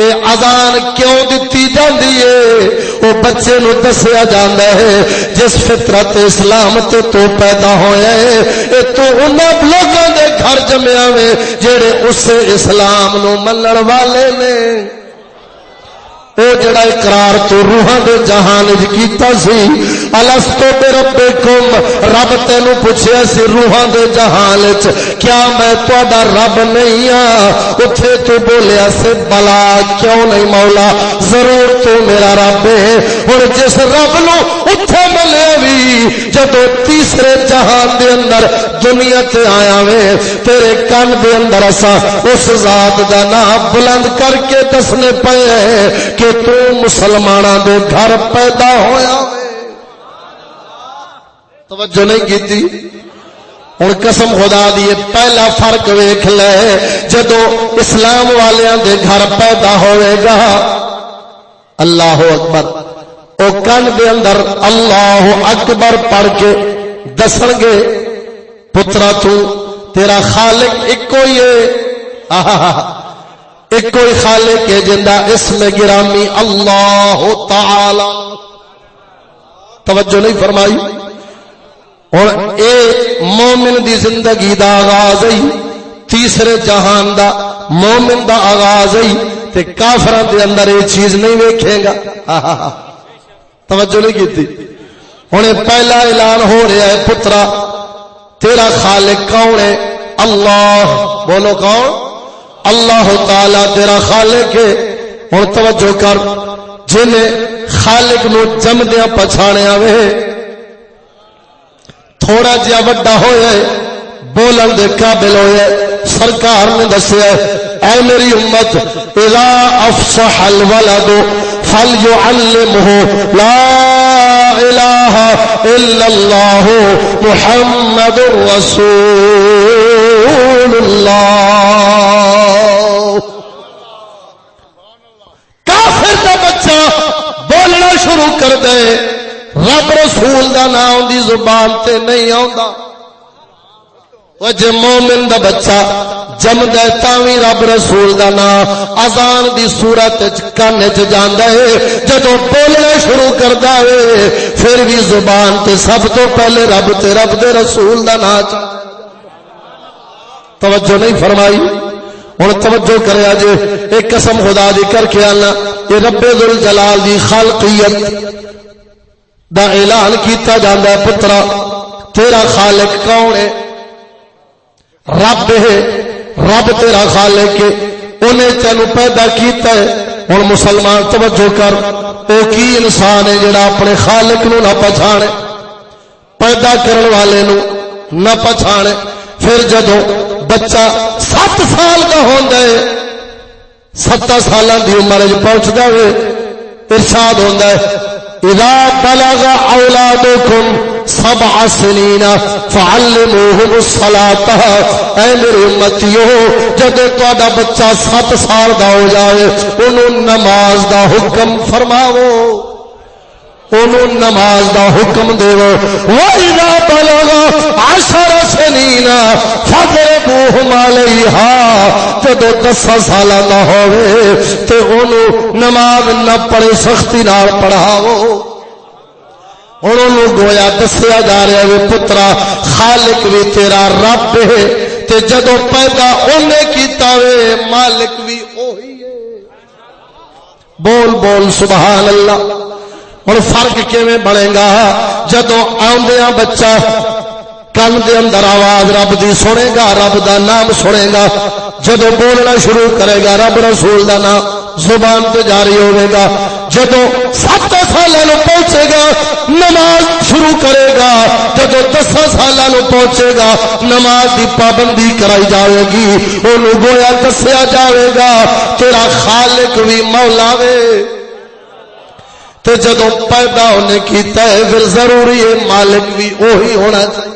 اے اذان کیوں دتی جاندی ہے؟ او بچے نو دسیا جاندا ہے جس فطرت اسلام تے تو پیدا ہویا ہے، اے تو انہاں لوکاں دے گھر جمیا وے جڑے اس اسلام نو منن والے نے۔ او جڑا اقرار تو روحاں دے جہان وچ کیتا سی، الستو بربکم، رب تینو پوچھیا سی روحاں دے جہان وچ کیا میں تہاڈا رب نہیں ہاں؟ اوتھے تو بولیا سی بلا کیوں نہیں مولا، ضرور تو میرا رب ہے۔ ہن جس رب نو اوتھے ملیا بھی جدو تیسرے جہان دے اندر دنیا تے آیا وے، تیرے کان دے اندر اسا اس ذات دا نام بلند کر کے دسنے پئے کہ تو مسلماناں دے گھر پیدا ہویا وے۔ توجہ نہیں کیتی؟ ہن قسم خدا دی پہلا فرق ویکھ لے، جدو اسلام والیاں دے گھر پیدا ہوئے گا، اللہ اکبر، او کان دے اندر اللہ اکبر پڑھ کے دسن گے پترا تو تیرا خالق ایک ہی ہے، ایک کوئی خالق ہے جندہ اسم گرامی اللہ تعالی۔ توجہ نہیں فرمائی؟ اور اے مومن دی زندگی دا آغاز ہے، تیسرے جہان دا مومن دا آغاز ہے، تے کافران دے اندر یہ چیز نہیں ویکھے گا۔ توجہ نہیں کیتی؟ انہیں پہلا اعلان ہو رہا ہے، پترا تیرا خالق کون ہے؟ اللہ، بولو کون؟ اللہ تعالی تیرا خالق ہے۔ ہن توجہ کر، جنہیں خالق نو جمدیاں پچھاڑیا وے، تھوڑا جہا وڈا ہویا ہے، بولن دے قابل ہویا ہے، سرکار نے دسیا اے میری امت، اذا افصح الولد فلیعلمہ لا الہ الا اللہ محمد رسول رسول اللہ۔ کافر دا بچہ بولنا شروع کر دے، رب رسول دا نام دی زبان تے نہیں آندا، وجہ مومن دا بچہ جمد ہے تاوی رب رسول دا نام اذان دی صورت کان چ جاندا ہے، جدوں بولنا شروع کردا ہے پھر بھی زبان تے سب تو پہلے رب تے رب دے رسول دا نام توجہ نہیں فرمائی۔ ہن توجہ کریا جے، ایک قسم خدا دی کر کے آنا، یہ رب ذوالجلال دی خالقیت دا اعلان کیتا جاندا ہے، پترا تیرا خالق کون ہے؟ رب ہے، رب تیرا خالق ہے، انہیں تینوں پیدا کیتا ہے۔ ہن مسلمان توجہ کر، او کی انسان ہے جڑا اپنے خالق نو نہ پہچانے، پیدا کرن والے نو نہ پہچانے؟ پھر جدوں بچہ 7 سال کا ہوندا ہے، 7 سالاں دی عمر وچ پہنچدا ہے، ارشاد ہوندا ہے اذا بلغ اولادکم 7 سنین فعلموہم الصلاۃ، اے میری امتیو جدوں تہاڈا بچہ 7 سال دا ہو جائے انہوں نماز دا حکم فرماؤ، انہوں نماز دا حکم دیو۔ وَإِذَا بَلَغَ 10 سنین فَضْرِبُوهُمْ عَلَيْهَا، جدوں 10 سالاں دا ہوئے تے انہوں نماز نہ پڑھے سختی نال پڑھاؤ۔ انہوں گویا دسیا جا رہا ہے پترا خالق بھی تیرا رب ہے، تے جدوں پیدا انہیں کیتا وے مالک بھی اوہی ہے۔ بول بول سبحان اللہ۔ اور فرق کیویں بنے گا؟ جدوں آندیاں بچہ کان دے اندر آواز رب دی سنے گا، رب دا نام سنے گا، جدوں بولنا شروع کرے گا رب رسول دا نام زبان تے جاری ہوے گا، جدوں 7 سالاں نو پہنچے گا نماز شروع کرے گا، جدوں 10 سالاں نو پہنچے گا نماز دی پابندی کرائی جاوے گی، اونوں گویا دسیا جاوے گا تیرا خالق بھی مولا وے۔ تے جدوں پیدا ہونے کیتا ہے پھر ضروری ہے مالک بھی وہی ہونا چاہیے۔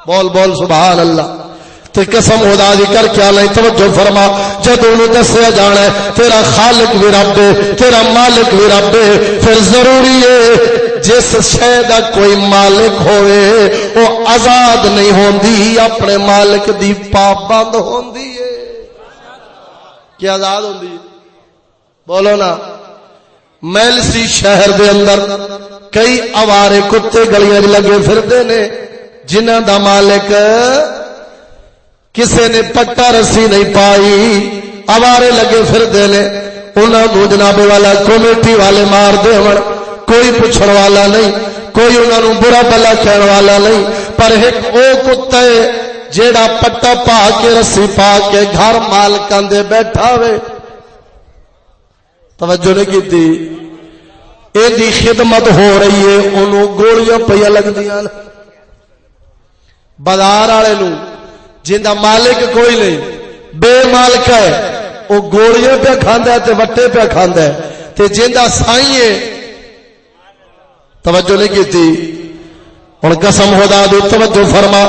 بول بول سبحان اللہ۔ تے قسم خدا دی کر کے اللہ توجہ فرما، جدوں انہوں دسیا جانا ہے تیرا خالق بھی رب ہے، تیرا مالک بھی رب ہے، پھر ضروری ہے جس شے دا کوئی مالک ہوئے وہ آزاد نہیں ہوندی، اپنے مالک دی پابند ہوندی ہے۔ کیا آزاد ہوندی ہے؟ بولو نا۔ میلسی شہر دے اندر کئی آوارے کتے گلیاں لگے پھردے نے، جنہاں دا مالک کسے نے پٹا رسی نہیں پائی، آوارے لگے پھردے نے، انہاں نوں جناب والا کمیٹی والے مار دیون، کوئی پوچھن والا نہیں، کوئی انہاں نوں برا بھلا کہن والا نہیں، پر ایک او کتا ہے جیڑا پٹا پا کے رسی پا کے گھر مالکاں دے بیٹھا ہوئے۔ توجہ نہیں کیتی؟ ایدی خدمت ہو رہی ہے، انہوں گولیاں پیا لگ دیاں، بازار والے نوں جندا مالک کوئی نہیں، بے مالک ہے، وہ گولیاں پہ کھاندا ہے تے وٹے پہ کھاندا ہے، تے جندا سائیں ہے۔ توجہ نہیں کیتی؟ ہن قسم خدا دی توجہ فرما،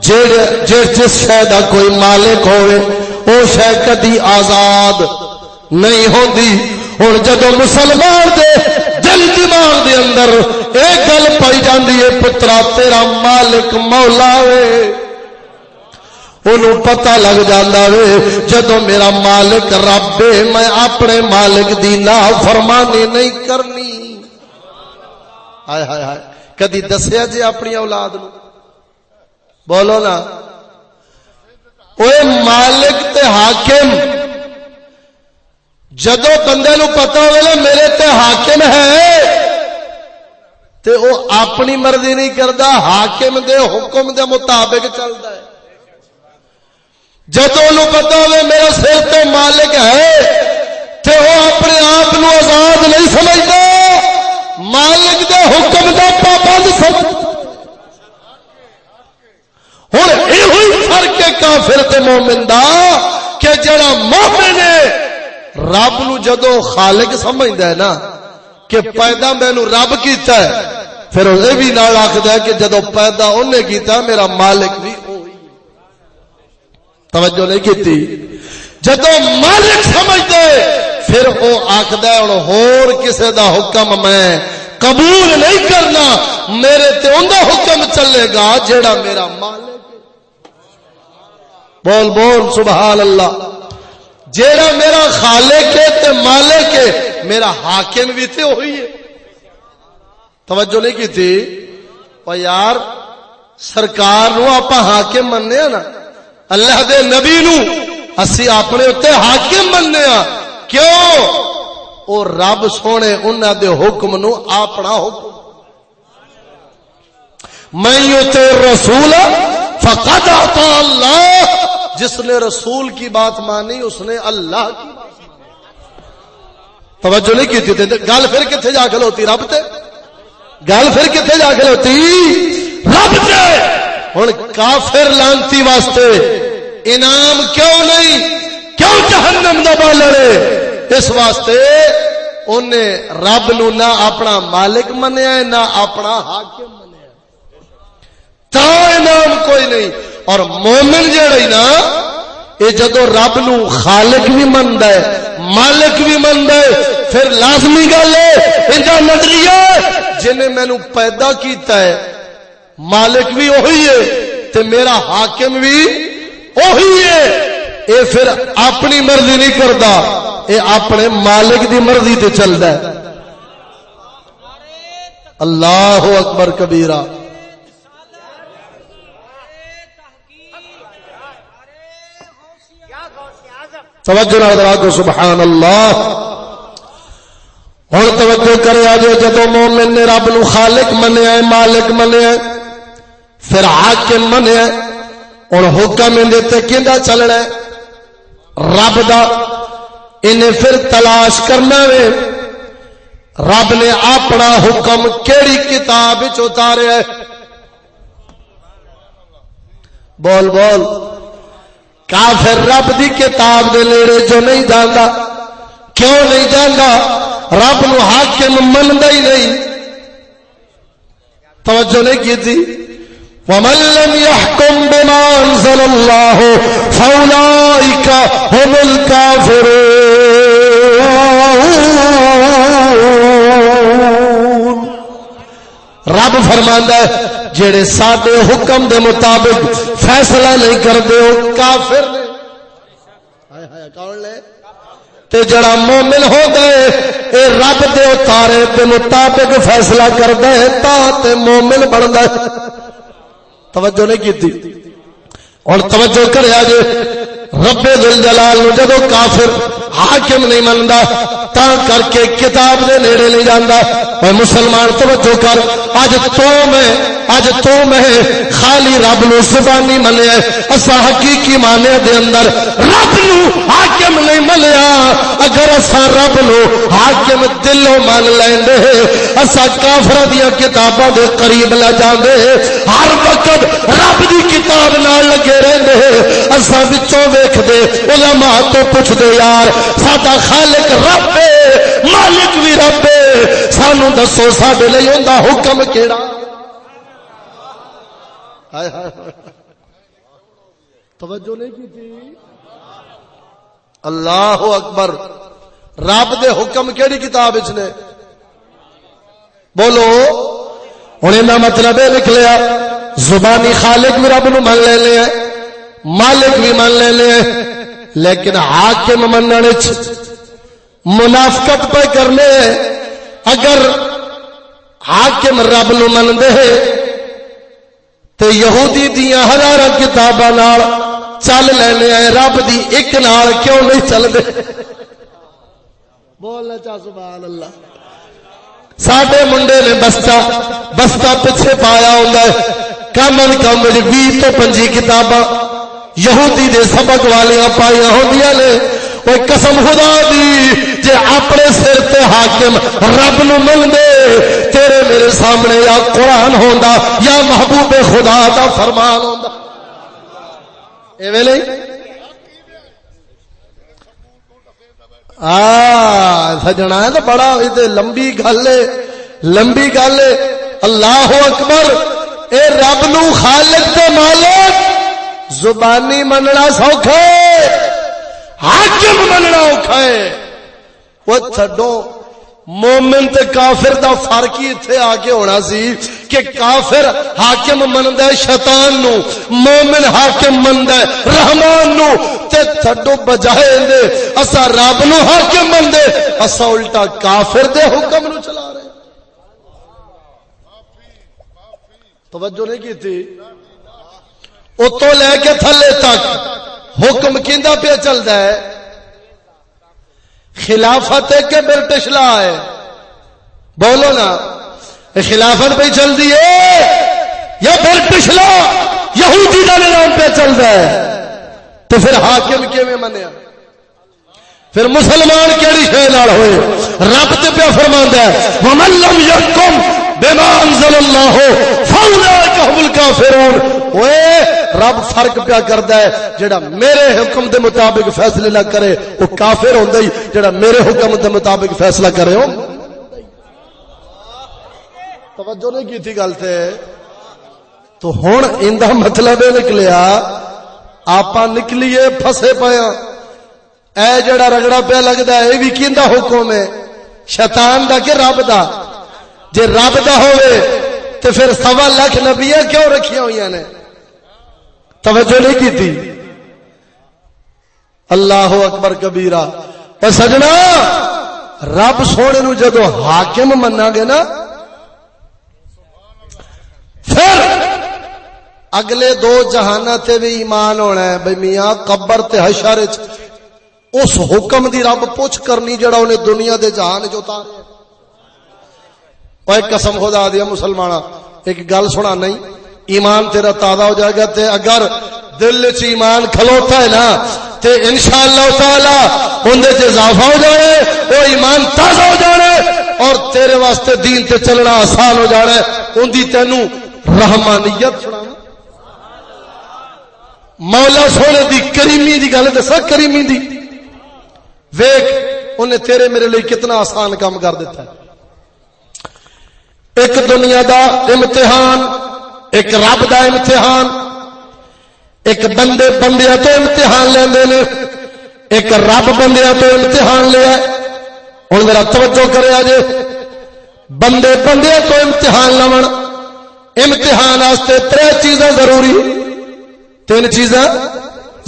جس شے دا کوئی مالک ہوئے او شے کدی آزاد نہیں ہوندی۔ ہن جدوں مسلمان دے دل دماغ دے اندر ایک گل پائی جاندی ہے پترا تیرا مالک مولا وے، انہوں پتہ لگ جاندا وے جدوں میرا مالک رب ہے میں اپنے مالک دی نافرمانی نہیں کرنی۔ ہائے ہائے ہائے، کدی دسیا جی اپنی اولاد نو؟ بولو نا۔ اوے مالک تے حاکم جدو بندے نو پتا ہوئے میرے تے حاکم ہے تے او اپنی مرضی نہیں کردا، حاکم دے حکم دے مطابق چلدا ہے۔ جدو انہوں پتا ہوئے میرا سر تے مالک ہے تے وہ اپنے آپ نو آزاد نہیں سمجھتا، مالک دے حکم دا پابند سمجھتا۔ ہن ایہی فرق ہے کافر تے مومن دا کہ جڑا مومن ہے رب نو جدو خالق سمجھدا ہے نا کہ پیدا مینوں رب کیتا ہے، پھر وہ بھی نال آکھدا ہے کہ جدو پیدا انہیں کیتا میرا مالک بھی وہی ہے۔ توجہ نہیں کی. جدو مالک سمجھ دے پھر وہ آخد ہوں ہور کسے دا حکم میں قبول نہیں کرنا, میرے تے اوندا حکم چلے گا جیڑا میرا مالک. بول بول سبحان اللہ. جیڑا میرا خالق ہے تے مالک ہے, میرا حاکم بھی تے وہی ہے. توجہ نہیں کی تھی. او یار سرکار نو آپا حاکم مننے نا, اللہ دے نبی نو اسی اپنے اتے حاکم مننے ہاں. کیوں؟ او رب سونے انہاں دے حکم نو اپنا حکم. من یطع الرسول فقد اطاع اللہ, جس نے رسول کی بات مانی اس نے اللہ کی بات مانی. توجہ نہیں کی تھی. گل پھر کتنے جا کے ہوتی رب تے, گل پھر کتنے جا کے ہوتی رب تے. ہن کافر لانتی واسطے انعام کیوں نہیں, کیوں جہنم دا بالڑے؟ اس واسطے انہیں رب نو نہ اپنا مالک منیا ہے نہ اپنا حاکم منیا, تا انعام کوئی نہیں. اور مومن جڑا نا یہ جدو رب نو خالق بھی مندا ہے مالک بھی مندا ہے, پھر لازمی گل ہے اندا نظریہ جنہیں مینوں پیدا کیتا ہے مالک بھی وہی ہے تے میرا حاکم بھی وہی ہے. اے پھر اپنی مرضی نہیں کردا, اے اپنے مالک دی مرضی تے چلدا ہے. اللہ اکبر کبیرہ. توجہ نہ کو سبحان اللہ. ہن توجہ کرے آجے جدو مومن نے رب نو خالق منیا ہے مالک منیا ہے پھر حاکم منیا ہے, ہن حکم اندے تے کیندا چلنا ہے رب دا. انہیں پھر تلاش کرنا ہے رب نے اپنا حکم کیڑی کتاب وچ اتاریا ہے. بول بول. کافر رب دی کتاب دے نیڑے جو نہیں جاندا. کیوں نہیں جاندا؟ رب نو حاکم مندا ہی نہیں. توجہ نہیں کی تھی. وَمَن لَّمْ يَحْكُم بِمَا أَنزَلَ اللَّهُ فَأُولَٰئِكَ هُمُ الْكَافِرُونَ. رب فرماندا ہے جڑے ساڈے حکم دے مطابق فیصلہ نہیں کردے ہو کافر نے. ہائے ہائے کون لے؟ تے جڑا مومن ہوندا ہے اے رب دے اتارے دے مطابق فیصلہ کردا ہے تا تے مومن بندا ہے. توجہ نہیں کیتی. اور توجہ کرے آجے رب ذل جلال نو جدو کافر حاکم نہیں مندا تا کر کے کتاب دے نیڑے نہیں جاندا. اے مسلمان توجہ کر, اج تو میں خالی رب نو زبانی منیا, اسا حقیقی معنی دے اندر رب نو حاکم نہیں منیا. اگر اسا رب نو حاکم دلوں من لیندے اسا کافراں دیاں کتاباں دے قریب لے جاندے, ہر وقت رب دی کتاب نال لگے رہندے. اسا وچوں ویکھدے علماء تو پوچھدے یار ساڈا خالق رب ہے مالک بھی رب ہے, سانو دسو ساڈے لئی اوندا حکم کیڑا؟ توجہ نہیں کی تھی. اللہ اکبر. رب دے حکم کیڑی کتاب وچ نے؟ بولو. ہن انہاں مطلب یہ نکلیا زبانی خالق بھی رب نو من لینے ہیں مالک بھی من لینے ہیں, لیکن حاکم مننے وچ منافقت پہ کرنے. اگر حاکم رب نو مندے تے یہودی دیاں ہزاراں کتاباں نال چل لینے ہیں, رب دی ایک نال کیوں نہیں چل دے؟ بولنا چاہ سبحان اللہ. ساڈے منڈے نے بستہ پیچھے پایا ہوندا ہے کم از کم 20 تو 25 کتاباں یہودی دے سبق والیاں پائیاں ہوندیاں نے. کوئی قسم خدا دی جے اپنے سر تے حاکم رب نو مندے تیرے میرے سامنے یا قرآن ہوندا یا محبوب خدا دا فرمان ہوندا. ایویں نہیں. سجنا ہے تو بڑا لمبی گل ہے. اللہ اکبر. اے رب نو خالق تے مالک زبانی مننا سوکھا ہے، حاکم مننا اوکھا ہے۔ وہ چھڈو مومن تے کافر دا فرق ہی اتنے آ کے ہونا سی کہ کافر حاکم مندا ہے شیطان نو، مومن حاکم مندا ہے رحمان نو۔ تے چھڈو بجائے دے اسا رب نو حاکم مندے، اسا الٹا کافر دے حکم نو چلا رہے۔ توجہ نہیں کی تھی؟ اتوں لے کے تھلے تک حکم کیندا پہ چلدا ہے؟ خلافت ہے کہ برٹش لا ہے؟ بولو نا، خلافت پہ چل دی ہے یا برٹش لا یہودی کا نظام پہ چلتا ہے؟ تو پھر حاکم کیویں منیا؟ پھر مسلمان کیڑی شے نال ہوئے؟ رب تے پیا فرماندا ہے وَمَن لَّمْ يَحْكُم بِمَا أَنزَلَ اللَّهُ فَأُولَٰئِكَ هُمُ الْكَافِرُونَ۔ اوے رب فرق پیا کردا ہے، جڑا میرے حکم دے مطابق فیصلے نہ کرے وہ کافر ہوندا ہی، جڑا میرے حکم دے مطابق فیصلہ کرے ہو۔ توجہ نہیں کی تھی گل تے؟ تو ہن ایندا مطلب یہ نکلیا آپا نکلیے پھسے پیاں، اے جڑا رگڑا پیا لگدا ہے یہ بھی کیندا حکم ہے؟ شیطان دا کہ رب دا؟ جے رب دا ہوئے تو پھر 1.25 لاکھ نبیاں کیوں رکھیاں ہوئی نے؟ توجہ نہیں کی تھی؟ اللہ اکبر کبیرہ۔ اے سجنا، رب سونے نو جدو حاکم منا گے نا، پھر اگلے 2 جہاناں تے بھی ایمان ہونا ہے۔ بھئی میاں قبر تے حشر وچ اس حکم دی رب پوچھ کرنی جڑا انہیں دنیا دے جہان جو اتارے۔ اور ایک قسم خدا دیا مسلمانہ، ایک گل سنا نہیں، ایمان تیرا تازہ ہو جائے گا تے اگر دل چ ایمان کھلوتا ہے نا تے انشاءاللہ تعالی اندے تے اضافہ ہو جائے، وہ ایمان تازہ ہو جانے اور تیرے واسطے دین تے چلنا آسان ہو جانے۔ ان دی تینوں رحمانیت سنانا، مولا سونے دی کریمی دی گل دسا، کریمی دی ویکھ انہیں تیرے میرے لیے کتنا آسان کام کر دیتا ہے۔ ایک دنیا دا امتحان، ایک رب دا امتحان، ایک بندے بندیاں تو امتحان لیندے نے، ایک رب بندیاں تو امتحان لیا۔ ہن میرا توجہ کرے جے، بندے بندیاں تو امتحان لون، امتحان واسطے 3 چیزاں ضروری، 3 چیزاں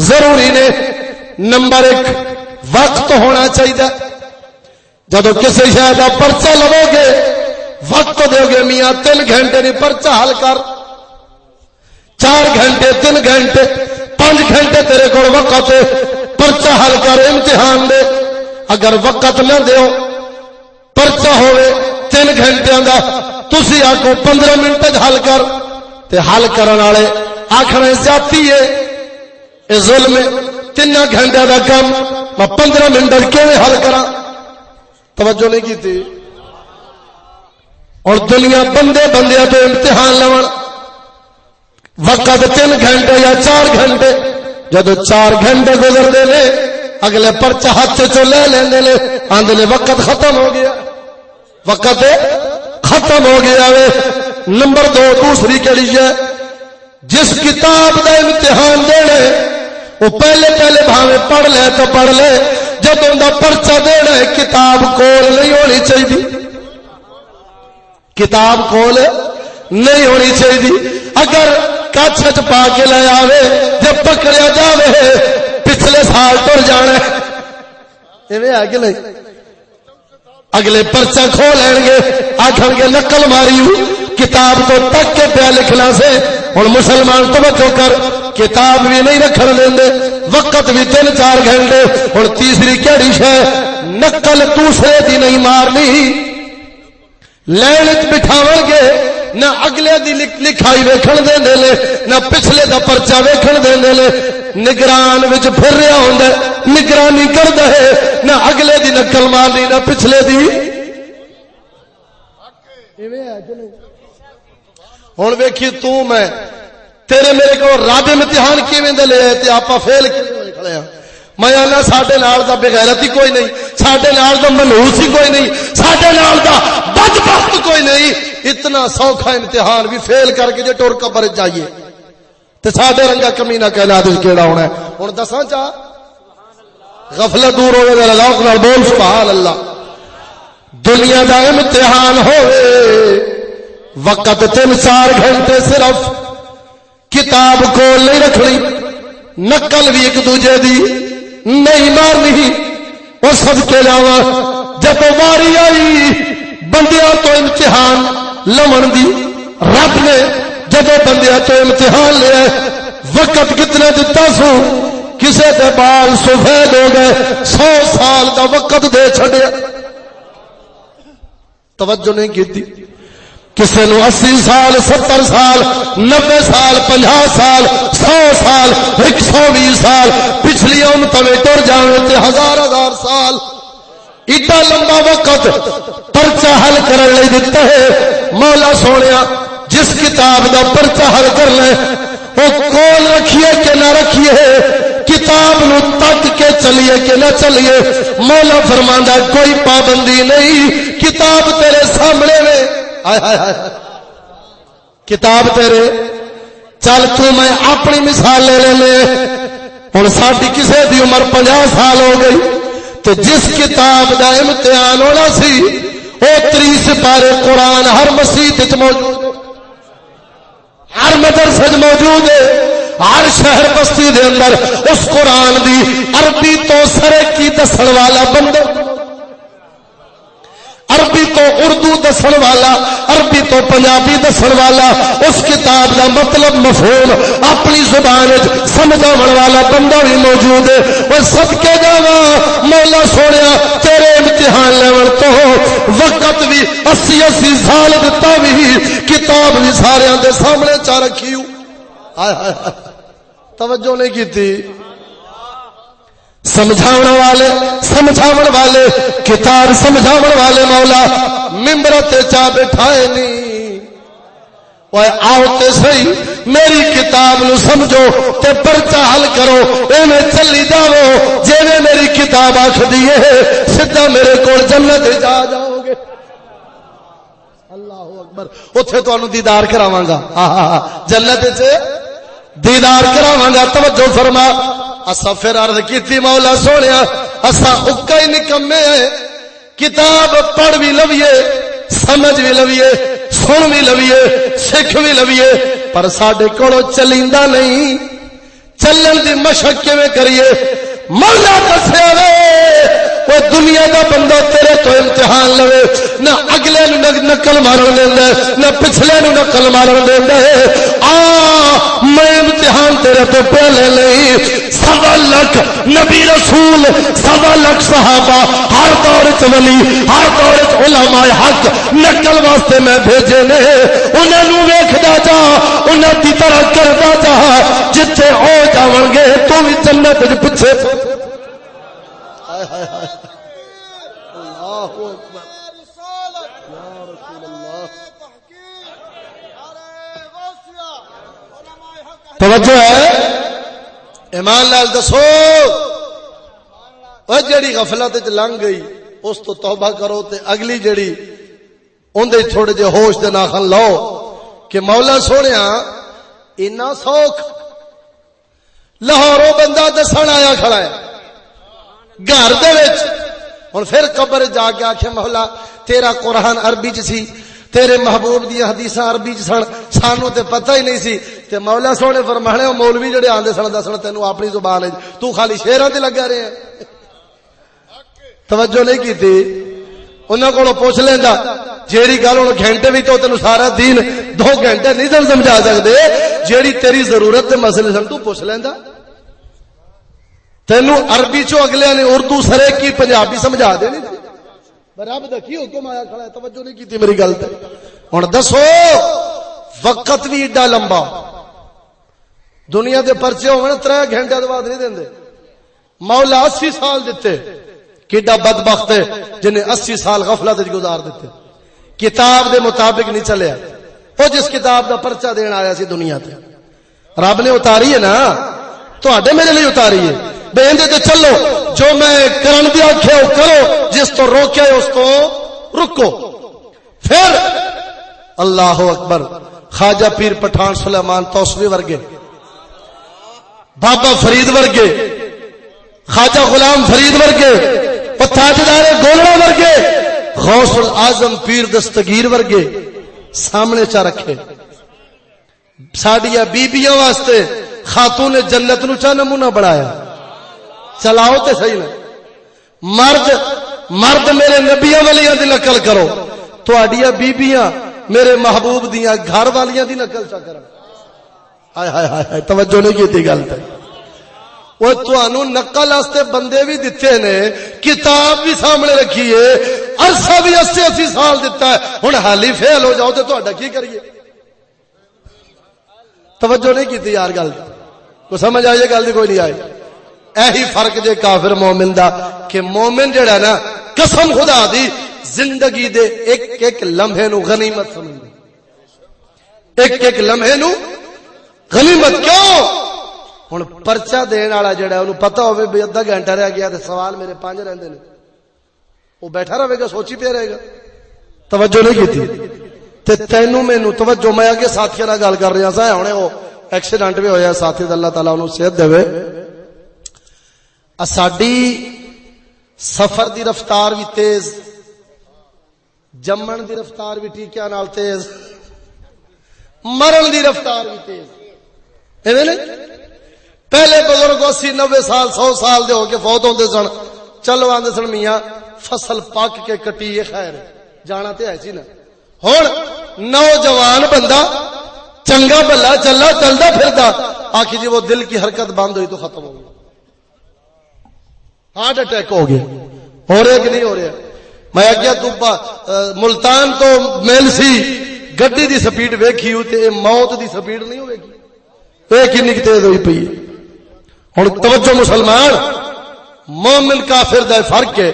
ضروری نے۔ نمبر 1 وقت ہونا چاہیے۔ جدو کسی شے دا پرچہ لو گے وقت دو گے، میاں 3 گھنٹے نہیں پرچہ حل کر، 4 گھنٹے 3 گھنٹے 5 گھنٹے تیرے کو وقت ہے، پرچہ حل کر امتحان دے۔ اگر وقت نہ دیو پرچہ ہوئے 3 گھنٹے دا، تسی آکو 15 منٹ حل کر، تے حل کرن والے آکھنا زیادتی ہے، اے ظلم ہے، 3 گھنٹے دا کام میں 15 منٹ کیویں حل کراں؟ توجہ نہیں کی تھی؟ اور دنیا بندے بندیاں تو امتحان لون، وقت 3 گھنٹے یا 4 گھنٹے، جدو 4 گھنٹے گزرتے نے اگلے پرچہ ہاتھ چ لے لیندے نے، آندے نے وقت ختم ہو گیا، وقت ختم ہو گیا وے۔ نمبر 2 دوسری کیڑی ہے؟ جس کتاب دا امتحان دینا وہ پہلے بھاویں پڑھ لے تو پڑھ لے، جدوں دا پرچہ دینا ہے کتاب کول نہیں ہونی چاہیے، کتاب کول نہیں ہونی چاہیے۔ اگر کچھ پا کے لے آوے جب پکڑیا جاوے پچھلے سال ٹر جانا ایویں ہے کہ نہیں؟ اگلے پرچہ کھو لین گے، آکھن گے نقل ماری کتاب کو تک کے پیا لکھنا سے۔ ہن مسلمان توجہ کر، کتاب بھی نہیں رکھن دیندے، وقت بھی 3-4 گھنٹے۔ ہن تیسری کیڑی شے؟ نقل دوسرے دی نہیں مارنی، لین وچ بٹھاون گے نہ اگلے دی لکھائی ویکھن دیندے نے، نہ پچھلے دا پرچہ ویکھن دیندے نے۔ نگران وچ پھر رہا ہوندا ہے، نگرانی کردا ہے، نہ اگلے دی نقل مارنی نہ پچھلے دی۔ ایویں ہے کہ نہیں؟ ہن ویکھی تو میں تیرے میرے کو رب امتحان کیویں دے لے تے آپا فیل کیویں ہوئے کھڑے ہاں۔ میں آنا ساڈے نال دا بغیرت ہی کوئی نہیں، ساڈے نال دا منحوس ہی کوئی نہیں، ساڈے نال دا بدبخت کوئی نہیں۔ اتنا سوکھا امتحان بھی فیل کر کے جے ٹور قبر جائیے تے ساڈے رنگا کمینہ کائنات وچ کیڑا ہونا ہے؟ ہن دساں چا غفلت دور ہوے ذرا ذوق نال بول سبحان اللہ. دنیا دا امتحان ہوئے وقت 3-4 گھنٹے صرف کتاب کو نہیں رکھنی، نقل بھی ایک دوجے دی نہیں مارنی. اور صدقے جاواں جب واری آئی بندیاں تو امتحان لمن دی، رب نے جب بندیاں تو امتحان لیا وقت کتنا دتا سو، کسے دے بال سفید ہو گئے 100 سال دا وقت دے چھڈیا. توجہ نہیں کی. کسے نو 80 سال 70 سال 90 سال 50 سال 100 سال 120 سال پچھلی امتوں میں ٹر جانے تے ہزار سال ایڈا لمبا وقت پرچہ حل کرنے لئی دتا ہے. مولا سونیا جس کتاب دا پرچہ حل کر لے وہ کول رکھیے کہ نہ رکھیے، کتاب نو تک کے چلیے کہ نہ چلیے، مولا فرماندا کوئی پابندی نہیں، کتاب تیرے سامنے میں. کتاب تیرے چل تو میں اپنی مثال لے لے. ہن ساڈی کسے دی عمر 50 سال ہو گئی تے جس کتاب دا امتحان ہونا سی وہ 30 سپارے قرآن ہر مسجد وچ موجود، ہر مدرسے وچ موجود ہے، ہر شہر بستی دے اندر اس قرآن دی عربی تو سرکی دسن والا بندہ، عربی تو اردو دسن والا، عربی تو پنجابی دسن والا، اس کتاب دا مطلب مفہوم اپنی زبان سمجھاون والا بندہ بھی موجود ہے. اور صدقے جاواں مولا سونیا تیرے امتحان لیون تو وقت بھی 80 سال دتا بھی کتاب بھی سارے دے سامنے چا رکھی. توجہ نہیں کیتی. سمجھاون والے کتاب سمجھاون والے مولا ممبر تے چا بٹھائے نہیں. اوے آؤ تے صحیح میری کتاب نو سمجھو تے پرچہ حل کرو، ایویں چلی جاؤ جویں میری کتاب آکھدی ہے سیدھا میرے کول جنت جا جاؤ گے. اللہ اکبر. اوتھے تانوں دیدار کراواں گا، جنت وچ دیدار کراواں گا. توجہ فرما. اسا پھر عرض کیتی مولا سونیا اسا اکا ہی نکمے کتاب پڑھ بھی لویے سمجھ بھی لویے سن بھی لویے سکھ بھی لویے پر ساڈے کولوں چلیندا نہیں. چلن دی مشق کیویں کریے؟ مولا دسیا وے وہ دنیا دا بندہ تیرے تو امتحان لوے نہ اگلے نو نقل مارن دیندا نہ پچھلے نو نقل مارن دیندا میں امتحان تیرے تو پہلے نہیں. 1.25 لاکھ نبی رسول 1.25 لاکھ صحابہ ہر دور چ ولی ہر دور چ علماء حق نقل واسطے میں بھیجے نے. انہاں نو ویکھدا جا انہاں دی طرح کردا جا جتھے ہو جاون گے تو بھی جنت وچ پیچھے. اللہ اکبر. توجہ ہے. ایمان لال دسو او جڑی غفلت وچ لنگ گئی اس تو توبہ کرو تے اگلی جڑی اندے تھوڑے جے ہوش دے ناخن لو کہ مولا سونیا اینا سوکھ لاہوروں بندہ دسن آیا کھڑا ہے گھر دے وچ. ہن پھر قبر جا کے آکھے مولا تیرا قرآن عربی چ سی تیرے محبوب دی حدیثاں عربی چ سن سانو تے پتہ ہی نہیں سی تے مولا سونے فرمانے او مولوی جڑے آندے سن دسن تینوں اپنی زبان وچ تو خالی شعراں تے لگا رہے ہیں. توجہ نہیں کیتی. انہاں کولوں پوچھ لیندا جیڑی گل ہن گھنٹے وچ تو تینوں سارا دین 2 گھنٹے نہیں سمجھا سکدے جیڑی تیری ضرورت دے مسئلے سن تو پوچھ لیندا. تینوں عربی چوں اگلے نے اردو سرکی پنجابی سمجھا دینی رب دا کی حکم آیا کھڑا ہے. توجہ نہیں کیتی میری گل تے. ہن دسو وقت بھی ایڈا لمبا دنیا دے پرچے ہون 3 گھنٹے دے بعد نہیں دیندے. مولا 80 سال دتے کیڈا بدبخت ہے جنہیں 80 سال غفلت وچ گزار دیتے. کتاب دے مطابق نہیں چلیا. او جس کتاب دا پرچہ دین آیا سی دنیا تے رب نے اتاری ہے نا تواڈے میرے لیے اتاری ہے. بہندے تے چلو جو میں کرن دی آکھے او کرو جس تو روکے اس تو رکو. پھر اللہ اکبر. خواجہ پیر پٹھان سلیمان توسوی ورگے بابا فرید ورگے، خواجہ غلام فرید ورگے، وہ تاجدار گولڑا ورگے، غوث العظم پیر دستگیر ورگے سامنے چا رکھے. ساڈیاں بیبیاں واسطے خاتون جنت نو چا نمونہ بنایا. چلاؤ تے صحیح نا. مرد میرے نبیاں والیاں دی نقل کرو، تہاڈیاں بیبیاں میرے محبوب دیاں گھر والیاں دی نقل چا کرن. ہائے ہائے ہائے توجہ نہیں کیتی گل تے. وہ تانوں نقل واسطے بندے بھی دتے نے، کتاب بھی سامنے رکھی ہے، عرصہ بھی 80 سال دتا ہے. ہن حالی فیل ہو جاؤ تے تہاڈا کی کریے؟ توجہ نہیں کیتی یار گل کو سمجھ آئی گل دی کوئی نہیں آئی. ایہی فرق جے کافر مومن دا کہ مومن جڑا نا قسم خدا دی زندگی دے ایک ایک لمحے نو غنیمت سمجھدا. ایک ایک لمحے نو غنیمت. کیوں؟ ہن پرچہ دین والا جڑا اونوں پتہ ہوے بھی ادھا گھنٹہ رہ گیا تے سوال میرے 5 رہندے نے، وہ بیٹھا رہے گا سوچی پیا رہے گا. توجہ نہیں کیتی. تے تینوں مینوں توجہ میں اگے ساتھیاں نال گل کر رہا سا، ہنے وہ ایکسیڈنٹ بھی ہویا ساتھی تے اللہ تعالی انہوں صحت دے. ساڈی سفر دی رفتار بھی تیز، جمن دی رفتار بھی ٹیکیاں نال تیز، مرن دی رفتار بھی تیز. ایویں نہیں پہلے بزرگ 80 90 سال 100 سال دے ہو کے فوت ہوندے سن، چلو آندے سن میاں فصل پک کے کٹی ہے خیر جانا تے ہے سی نا. ہن نوجوان بندہ چنگا بھلا چلدا پھردا آخی جی وہ دل کی حرکت بند ہوئی تو ختم ہو گئی، ہارٹ اٹیک ہو گیا. ہو رہا کہ نہیں ہو رہا؟ میں آگیا تو ملتان تو میل سی گڈی دی سپیڈ ویکھی تے موت دی سپیڈ نہیں ہوئے گی. یہ کنی تیز ہوئی پئی. ہن توجہ مسلمان، مومن کافر دا فرق ہے.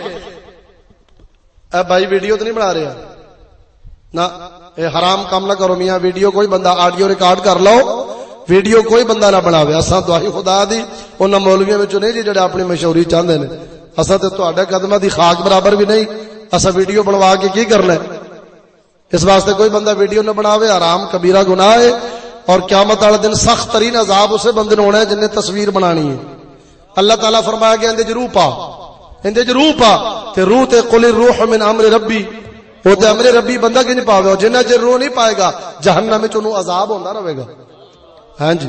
اے بھائی ویڈیو تو نہیں بنا رہے نا، اے حرام کام نہ کرو میاں. ویڈیو کوئی بندہ آڈیو ریکارڈ کر لو، ویڈیو کوئی بندہ نہ بناوے. اساں دعائی خدا دی انہاں مولویاں وچوں نہیں جی جڑے اپنی مشہوری چاہندے نے. اساں تے تہاڈے قدماں دی خاک برابر بھی نہیں. اساں ویڈیو بنوا کے کی کرنا ہے؟ اس واسطے کوئی بندہ ویڈیو نہ بناوے، حرام کبیرہ گناہ ہے. اور قیامت والے دن سخت ترین عذاب اسے بندے ہونا ہے جن نے تصویر بنانی ہے. اللہ تعالیٰ فرمایا کہ اندے روح پا، اندے روح پا تے روح تے قل الروح من امر ربی، وہ تے امر ربی بندہ کی نہیں پاوے. جنہ چر روح نہیں پائے گا جہنم وچ انہوں عذاب ہوندا رہے گا. ہاں جی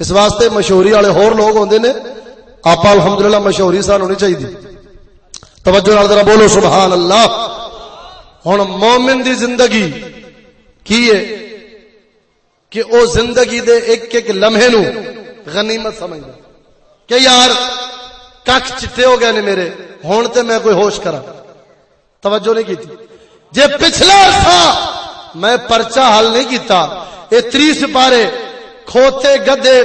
اس واسطے مشہوری والے ہور لوگ ہوندے نے، آپ الحمدللہ مشہوری سان ہونی چاہیے. توجہ نال ذرا بولو سبحان اللہ. ہن مومن دی زندگی کی ہے کہ او زندگی دے ایک ایک لمحے نو غنیمت سمجھدا کہ یار ککھ چٹے ہو گئے نے میرے، ہن تے میں کوئی ہوش کراں. توجہ نہیں کیتی. جے پچھلا تھا میں پرچہ حل نہیں کیتا، اے 30 سپارے کھوتے گدے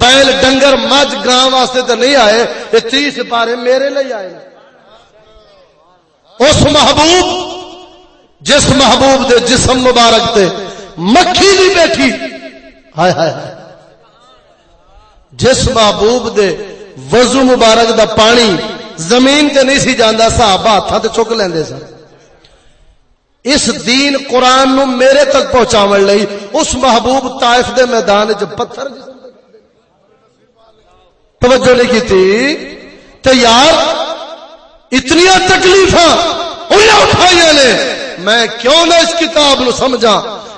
بیل ڈنگر مجھ گراں واسطے تے نہیں آئے، اے 30 سپارے میرے لئی آئے. اس محبوب جس محبوب دے جسم مبارک تے مکھی نہیں بیٹھی، ہائے ہائے جس محبوب دے وضو مبارک دا پانی زمین تے نہیں سی جاندا، صحابہ ہاتھاں تے چک لیندے سن. اس دین قرآن نو میرے تک پہنچاون لئی اس محبوب طائف دے میدان وچ پتھر جسم تے توجہ نہیں کیتی. تے یار اتنی تکلیفاں انہیں اٹھائیاں نے، میں کیوں نہ اس کتاب نو سمجھا،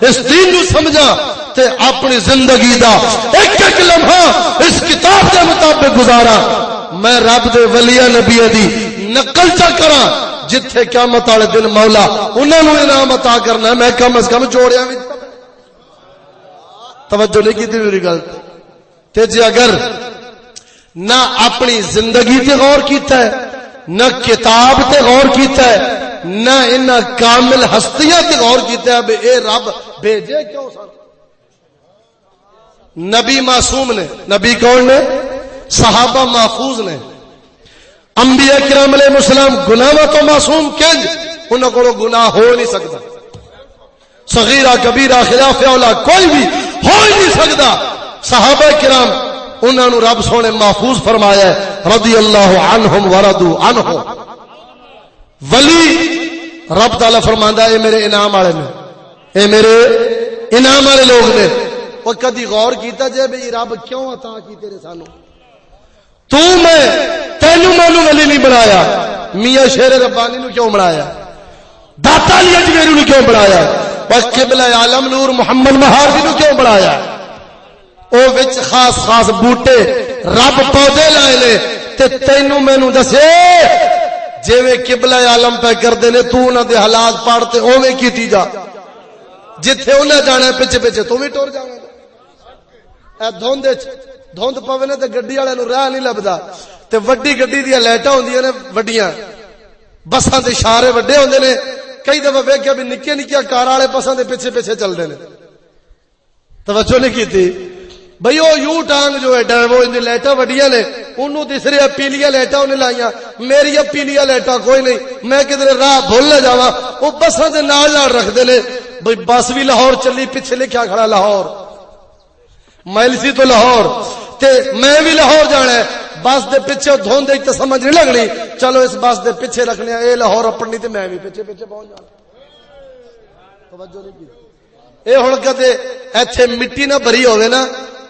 اس دین نو سمجھا تے اپنی زندگی دا ایک ایک لمحہ اس کتاب کے مطابق گزارا. میں رب دے ولیاں نبیاں دی نقل چا کراں جتھے قیامت والے دن مولا انہاں نو انعام عطا کرنا. میں کم از کم جوڑیاں وچ توجہ نہیں کیتی میری گل تے. جے اگر نہ اپنی زندگی تے غور کیتا ہے، نہ کتاب تے غور کیتا ہے، نہ انہاں کامل ہستیاں تے غور کیتا ہے اے رب بھیجے کیوں سن. نبی معصوم نے، نبی کون نے؟ صحابہ محفوظ نے. انبیاء کرام علیہ السلام گناہاں تو معصوم کنج، انہاں کو گناہ ہو نہیں سکتا. صغیرہ کبیرہ خلاف اولا کوئی بھی ہو ہی نہیں سکتا. صحابہ کرام انہاں نو رب سونے محفوظ فرمایا ہے رضی اللہ عنہم ورضوا عنہ. ولی رب تعالی فرماندا ہے اے میرے انعام والے نے، اے میرے انعام والے لوگ نے. وہ کدی غور کیتا جے بھئی رب کیوں عطا کی تیرے سانو؟ تو میں تینوں مینوں ولی نہیں بنایا، میاں شیر ربانی نو کیوں بنایا، داتا علی اجمیری نو کیوں بنایا، بس قبلہ عالم نور محمد مہاردی نو کیوں بنایا؟ او وچ خاص خاص بوٹے رب پودے لائے لے تے تینوں مینوں دسے جویں قبلہ عالم پہ کردے نے تو انہاں دے حالات پڑھتے اوویں کیتی جا، جتھے انہاں جانا پیچھے پیچھے تو بھی ٹر جانا۔ اے دھند پوے نے تے گڈی والے نو راہ نہیں لبدا، تے وڈی گڈی دی لائٹاں ہوندیاں نے وڈیاں، بساں دے اشارے وڈے ہوندے نے، کئی دفعہ ویکھیا بھی نکے نکے کار والے بساں دے پیچھے پیچھے چلدے نے، توجہ نہیں کیتی بھئی او یو ٹانگ جو ہے ڈرائیور ان دی لائٹاں وڈیاں نے، انہوں تیسری پیلیاں لائٹاں انہیں لائیاں، میری پیلیاں لائٹاں کوئی نہیں، میں کدھر راہ بھول نہ جاواں، او بساں دے نال نال رکھدے نے، بھئی بس بھی لاہور چلی، پیچھے لکھیا کھڑا لاہور، مائلسی تو لاہور، تے میں بھی لاہور جانا ہے، بس دے پیچھے دھوندے تے سمجھ نہیں لگنی، چلو اس بس دے پیچھے رکھنے اے لاہور اپنی تے میں بھی پیچھے پیچھے پہنچ جانا۔ توجہ نہیں کی اے ہن کدے ایتھے مٹی نہ بھری ہوے نا،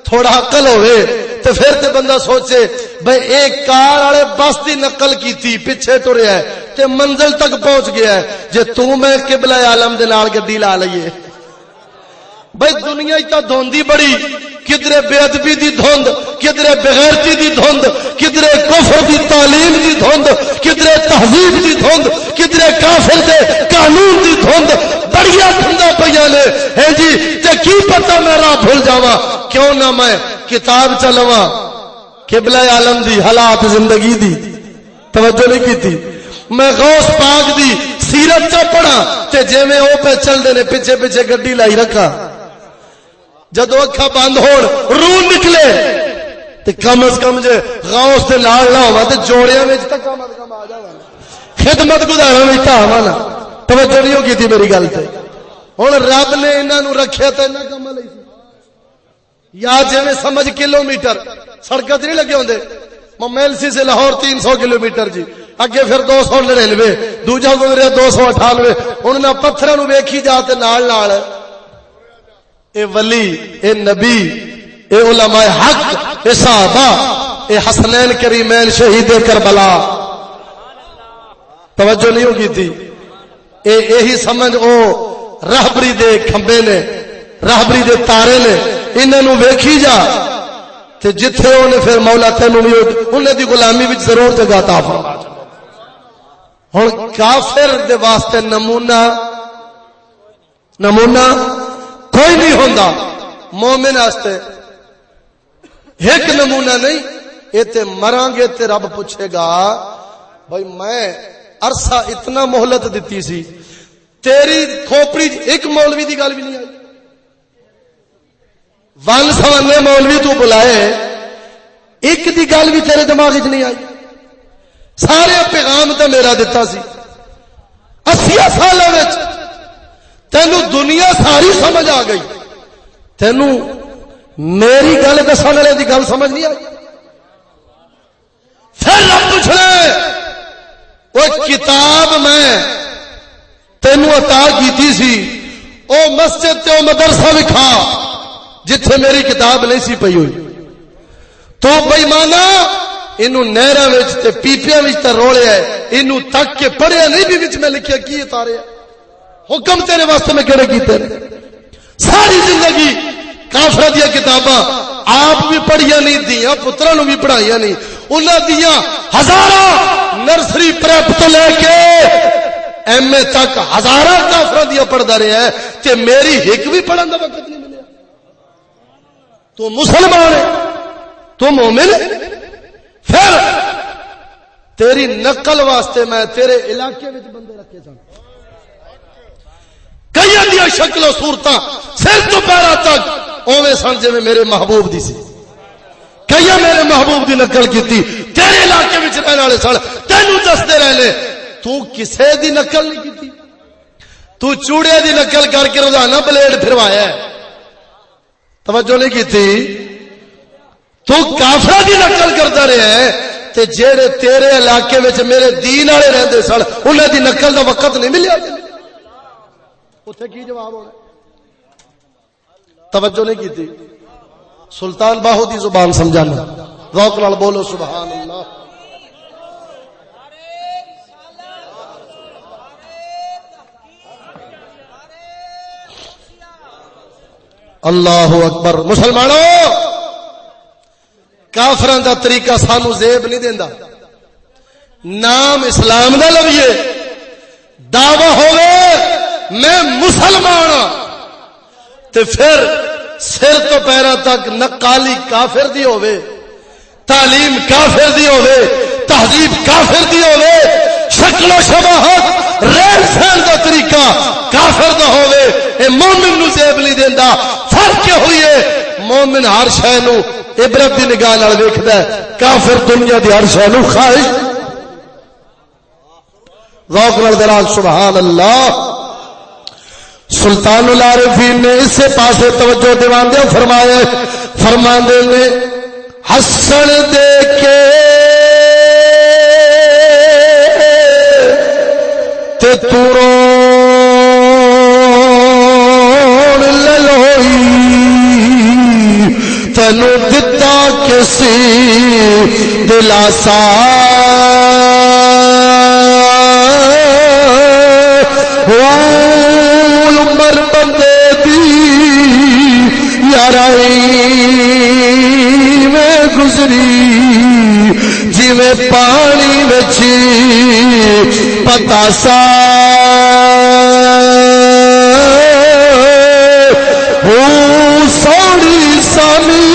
تھوڑا عقل ہوے تے پھر تے بندہ سوچے بھئی ایک کار والے بس دی نقل کیتی پیچھے ٹریا ہے تے منزل تک پہنچ گیا ہے، جے تو میں قبلہ عالم دے نال گڈی لا لئیے، بھئی دنیا تا دھوندی بڑی، کدھرے بے ادبی دی دھند، کدھرے بغیرتی دی دھند، کدھرے کفر دی تعلیم دی دھند، کدھرے تہذیب دی دھند، کدھرے کافر دے قانون دی دھند، بڑیا دھندا پیاں نے، ہے جی تے کی پتہ میں راہ بھول جاواں، کیوں نہ میں کتاب چلواں قبلہ عالم دی حالات زندگی دی، توجہ نہیں کیتی، میں غوث پاک دی سیرت چا پڑھا تے جویں او پہ چل دے نے پیچھے پیچھے گڈی لائی رکھا، جدو اکھا بند ہون روح نکلے تے کم از کم جے غوث دے نال نہ ہوا تے جوڑیاں وچ تے کم از کم آ جاواں، خدمت گزاراں وچ تے آواں نا، توجہ نہیں کیتی میری گل تے۔ ہن رب نے انہاں نو رکھیا تے انہاں کم لئی سی، یا جویں سمجھ کلومیٹر سڑکاں تے نہیں لگے ہوندے، ممیلسی سے لاہور 300 کلومیٹر جی، اگے پھر 299، دوجا گزریا 298، ہن نہ پتھراں نو ویکھی جا تے نال نال اے ولی، اے نبی، اے علماء حق، اے صحابہ، اے حسنین کریمین شہید کربلا، توجہ نہیں ہوگی تھی، یہی سمجھ او راہبری دے کھمبے نے، راہبری دے تارے نے، انہاں نو ویکھی جا تے جتھے اونے پھر مولا تینوں بھی انہاں دی غلامی وچ ضرور جگہ عطا فرما۔ ہن کافر دے واسطے نمونہ کوئی نہیں ہوندا، مومن واسطے ایک نمونہ نہیں، اے تے مران گے تے رب پوچھے گا بھائی میں عرصہ اتنا مہلت دیتی سی، تیری کھوپڑی ایک مولوی دی گل بھی نہیں آئی، ون سوانے مولوی تو بلائے ایک دی گل بھی تیرے دماغ وچ نہیں آئی، سارے پیغام تے میرا دتا سی، 80 سالاں وچ تینوں دنیا ساری سمجھ آ گئی، تینوں میری گل دسن والے دی گل سمجھ نہیں آئی، پھر رب پوچھنا وہ کتاب میں تینوں عطا کیتی سی، او مسجد تے او مدرسہ وکھا جتھے میری کتاب نہیں سی پئی ہوئی، تو بے ایمانا اینو نہراں وچ تے پیپیاں وچ تے رولیا ہے، اینو تک کے پڑھیا نہیں بھی وچ میں لکھیا کی اتاریا، حکم تیرے واسطے میں کہڑے کیتے نے، ساری زندگی کافر دیا کتاباں آپ بھی پڑھیا نہیں، دیاں پتراں نو بھی پڑھائیاں نہیں، انہاں دیاں ہزاراں نرسری پریپ تو لے کے ایم اے تک ہزاراں کافراں دیاں پڑھدا رہیا ہے تے میری ایک بھی پڑھن دا وقت نہیں ملیا۔ تو مسلمان ہے، تو مومن ہے، پھر تیری نقل واسطے میں تیرے علاقے وچ بندے رکھے سن، کئی دیا شکل و صورتاں سر تو پیرا تک اوویں سن جویں میرے محبوب دی سی، کئی میرے محبوب دی نقل کیتی، تیرے علاقے وچ رہن والے سن، تینوں دستے رہنے، تو کسے دی نقل نہیں کیتی، تو چوڑے دی نقل کر کے روزانہ بلیڈ پھروایا ہے، توجہ نہیں کیتی، تو کافر دی نقل کرتا رہا ہے تے جیڑے تیرے علاقے وچ میرے دین والے رہندے سن انہاں دی نقل دا وقت نہیں ملیا، اتنے کی جواب ہونا، توجہ نہیں کی تھی، سلطان باہو دی زبان سمجھانا۔ ذوق نال بولو سبحان اللہ. اللہ اکبر. مسلمانوں کافران دا طریقہ سانو زیب نہیں دیندا. نام اسلام دا لویے دعویٰ ہوئے میں مسلمان ہاں تے پھر سر تو پیروں تک نقالی کافر دی ہوئے، تعلیم کافر دی ہوئے، تہذیب کافر دی ہوئے، شکل و شباہت رہن سہن دا طریقہ کافر دا ہوئے، اے مومن نو زیب نہیں دیندا. فرق کیا ہوئی ہے؟ مومن ہر شے نو عبرت دی نگاہ نال ویکھدا ہے، کافر دنیا دی ہر شے نو خواہش. ذوق نال دراز سبحان اللہ. سلطان العارفین نے اس سے پاسے توجہ دیوان دے فرمایا، فرماندے نے حسن دیکھے تے تو روڑ للوئی تینو دتا کسی دلاسا عمر بندے دی یارائی میں گزری جی میں پانی بچی پتاسا سوڑی سامی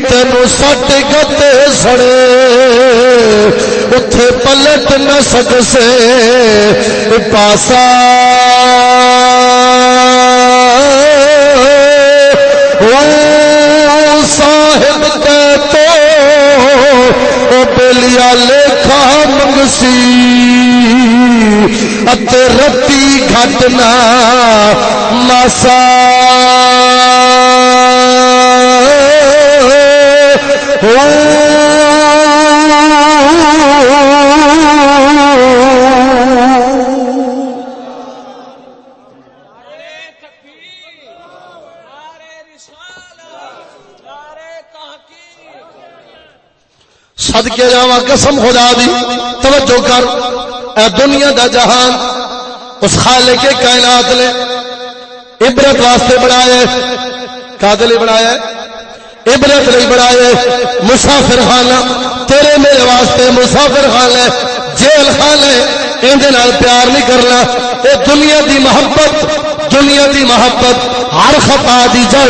تینو سٹ گتے سڑے اتھے پلٹ نہ سکسے پاسا صاحب تے تو بلیا لیکھا منگسی اتے رتی گھٹنا ماسا صدقے جاواں قسم خدا دی توجہ کر. اے دنیا دا جہان اس خالق کے کائنات نے عبرت واسطے بنایا. کادے لئی بنایا؟ عبرت لئی بنایا. مسافر خانہ تیرے میرے واسطے مسافر خانہ، جیل خانہ. اندے نال پیار نہیں کرنا. اے دنیا دی محبت، دنیا دی محبت ہر خطا دی جڑ،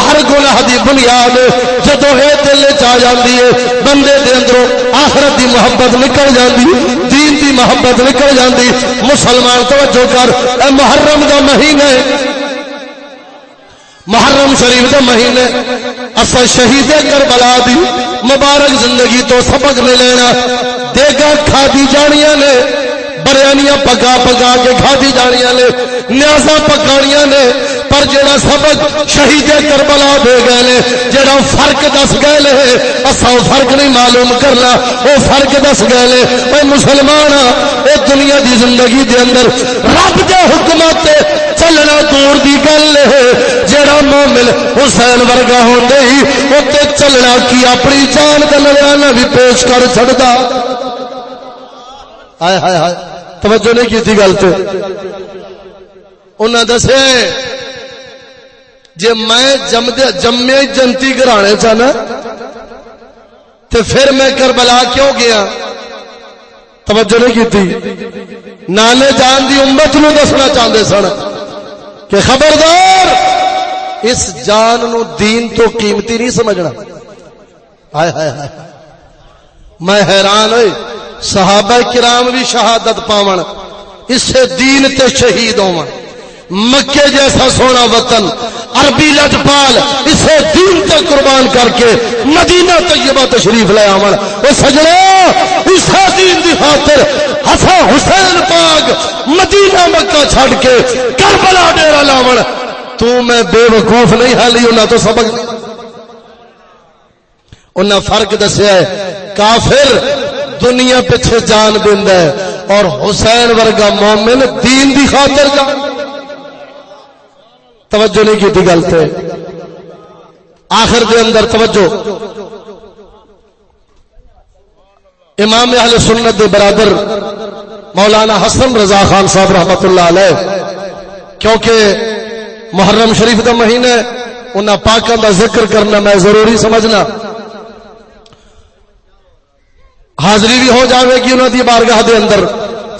ہر گناہ دی بنیاد. جدو اے دل چ جاندی ہے بندے دے اندروں آخرت دی محبت نکل جاندی، دین دی محبت نکل جاندی. مسلمان توجہ کر، اے محرم دا مہینہ ہے، محرم شریف دا مہینے اسا شہید کربلا دی مبارک زندگی تو سبق لے لینا. دیگا کھادی جانیاں نے، بریانیاں پکا پکا کے کھادی جانیاں نے، نیازاں پکانیاں نے، پر جڑا سبق شہید کربلا دے گئے نے، جڑا فرق دس گئے نے، اسا وہ فرق نہیں معلوم کرنا، وہ فرق دس گئے نے. اے مسلمان اے دنیا دی زندگی دے اندر رب دے حکمت چلنا دور دی گل ہے. جڑا مومن حسین ورگا ہوندے ہی اوتے چلنا کی اپنی جان دا نذرانہ بھی پیش کر چھڑدا. ہائے ہائے ہائے توجہ نہیں کی تھی گل تے. انہاں دسے جے میں جمے جنتی گھرانے چاہنا تے پھر میں کربلا کیوں گیا؟ توجہ نہیں کی تھی. نانے جان دی امت نو دسنا چاہتے سن کہ خبردار اس جان نو دین تو قیمتی نہیں سمجھنا. ہائے ہائے ہائے میں حیران ہوئے صحابہ کرام بھی شہادت پاون اسے دین تے شہید ہون. مکے جیسا سونا وطن عربی لجپال اسے دین تے قربان کر کے مدینہ طیبہ تشریف لے آون. او سجنا اسے دین دی خاطر حسن حسین پاک مدینہ مکہ چھڑ کے کربلا ڈیرا لاون. تو میں بے وقوف نہیں حالی انہاں تو سبق انہاں فرق دسیا ہے. کافر دنیا پیچھے جان دیندا ہے اور حسین ورگا مومن دین دی خاطر جان. توجہ نہیں کی تھی گل تے. آخر دے اندر توجہ امام اہل سنت دے برادر مولانا حسن رضا خان صاحب رحمت اللہ علیہ، کیونکہ محرم شریف دا مہینہ انہاں پاکاں دا ذکر کرنا میں ضروری سمجھنا، حاضری بھی ہو جاوے گی انہاں دی بارگاہ دے اندر،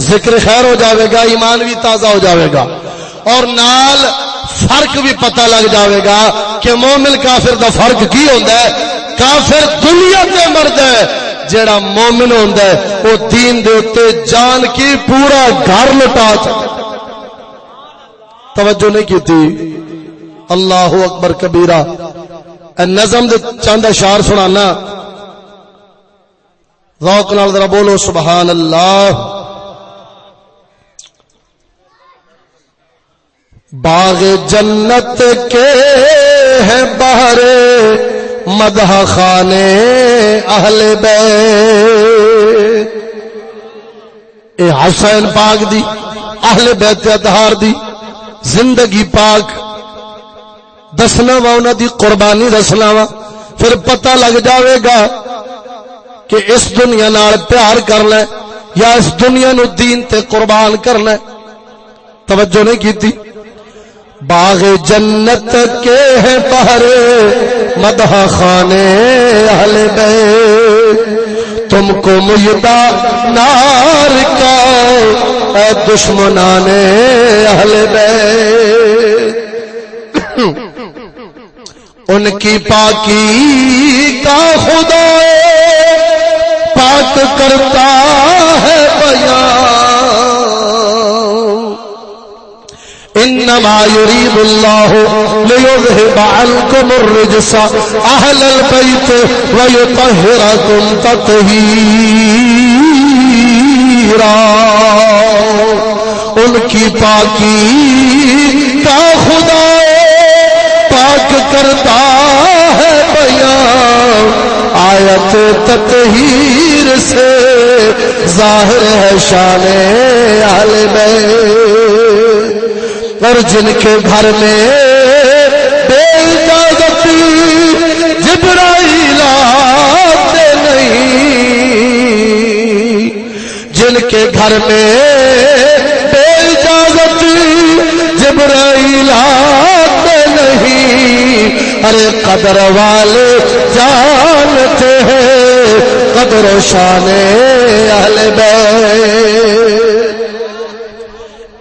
ذکر خیر ہو جاوے گا، ایمان بھی تازہ ہو جاوے گا، اور نال فرق بھی پتہ لگ جاوے گا کہ مومن کافر دا فرق کی ہوندا ہے۔ کافر دنیا تے مردا ہے، جیڑا مومن ہوندا ہے وہ دین دے اوتے جان کی پورا گھر لٹا چکا۔ توجہ نہیں کی تھی؟ اللہ اکبر کبیرہ۔ نظم دے چند اشعار سنانا، ذوق نال ذرا بولو سبحان اللہ۔ باغ جنت کے ہیں بہرے مدح خانے اہل بیت، اے حسین پاک دی اہل بیت اطہار دی زندگی پاک دسنا وا، انہاں دی قربانی دسنا وا، پھر پتہ لگ جاوے گا کہ اس دنیا نال پیار کرنا ہے یا اس دنیا نو دین تے قربان کرنا ہے۔ توجہ نہیں کیتی؟ باغ جنت کے ہیں بہرے مدح خانے اہل بیت، تم کو مجدہ نار کا اے دشمنان اہل بیت، ان کی پاکی کا خدا پاک کرتا ہے بیان، انما يريد الله ليذهب عنكم الرجس اهل البيت ويطهركم تطهيرا، ان کی پاکی کا خدا پاک کرتا ہے بیان، آیت تطہیر سے ظاہر ہے شان اہل بیت، اور جن کے گھر میں بے اجازتی جبرائیل آتے نہیں، جن کے گھر میں بے اجازتی جبرائیل آتے نہیں، ارے قدر والے جانتے ہیں قدر و شان اہل بیت۔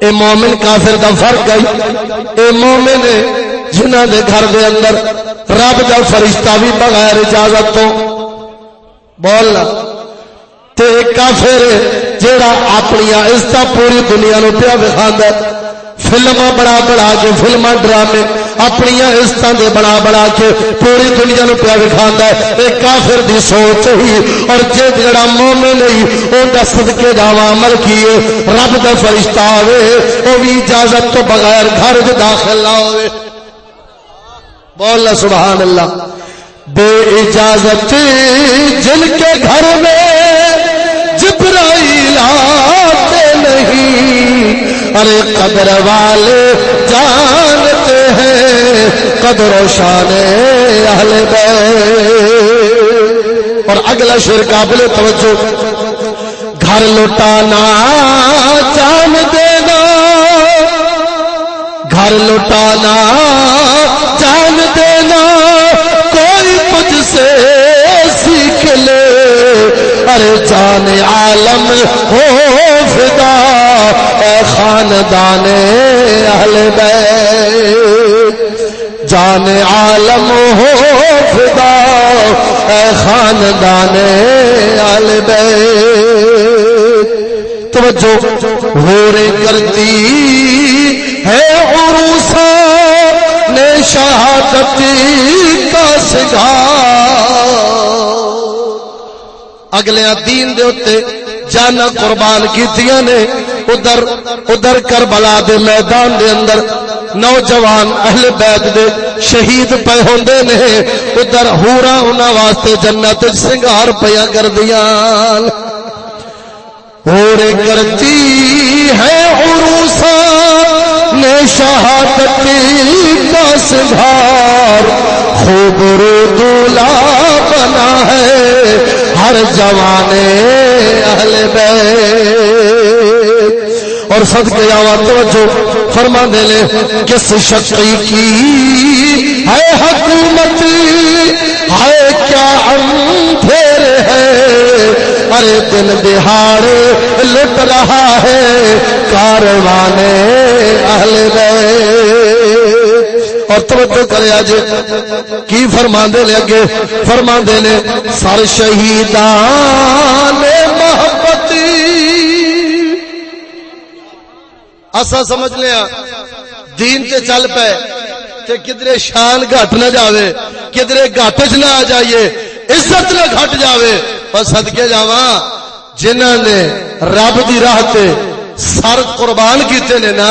اے مومن کافر دا فرق ہے، اے مومن جنہاں دے گھر دے اندر رب دا فرشتہ بھی بغیر اجازت تو بولنا، تے کافر جیڑا اپنی عزتاں پوری دنیا نو پیا وکھاندا ہے، فلماں بڑا بڑا کے فلماں ڈرامے اپنی عزتاں دے بڑا بڑا کے پوری دنیا نو پیا وکھاندا ہے، اے کافر دی سوچ ہی، اور جیڑا مومن نہیں او دا صدقے جاواں عمل کیے رب دا فرشتہ آوے او بھی اجازت تو بغیر گھر وچ داخل نہ ہوے، بول سبحان اللہ۔ بے اجازت جن کے گھر میں جبرائیل آتے نہیں، ارے قدر والے جانتے ہیں قدر و شان اہل بیت۔ اور اگلا شعر قابل توجہ، گھر لٹانا جان دینا، گھر لٹانا جان دینا، کوئی تجھ سے سیکھ لے، ارے جان عالم ہو فدا اے خاندان اہل بیت، جان عالم ہو فدا اے خاندان اہل بیت۔ توجہ، غورے کرتی ہے عروسہ نے شہادتی کا سگار، اگلے دین دے اتے جانا قربان کیتیاں نے، ادھر کربلا دے میدان دے اندر نوجوان اہل بیت دے شہید پے ہوندے نے، ادھر حوراں انہاں واسطے جنت سنگار پیا کردیاں، حورے کرتی ہے عروسہ نے شہادت کا سنگھار خوب رو دولا بنا ہے ہر جوانے اہل بیت. اور صدقے جاواں توجہ فرما دے لے کس شقی کی ہے حکومت ہے کیا اندھیر ہے ارے دن دہاڑے لٹ رہا ہے کارواں اہل بیت. اور توجہ کرے آج کی فرما دے لے اگے فرما دے لے سر شہیدان محبتی. اسا سمجھ لیا دین تے چل پے تے کدرے شان گھٹ نہ جاوے کدرے گھٹ چ نہ آ جائیے عزت نہ گھٹ جاوے. اور صدقے جاواں جنہاں نے رب دی راہ تے سر قربان کیتے نے نا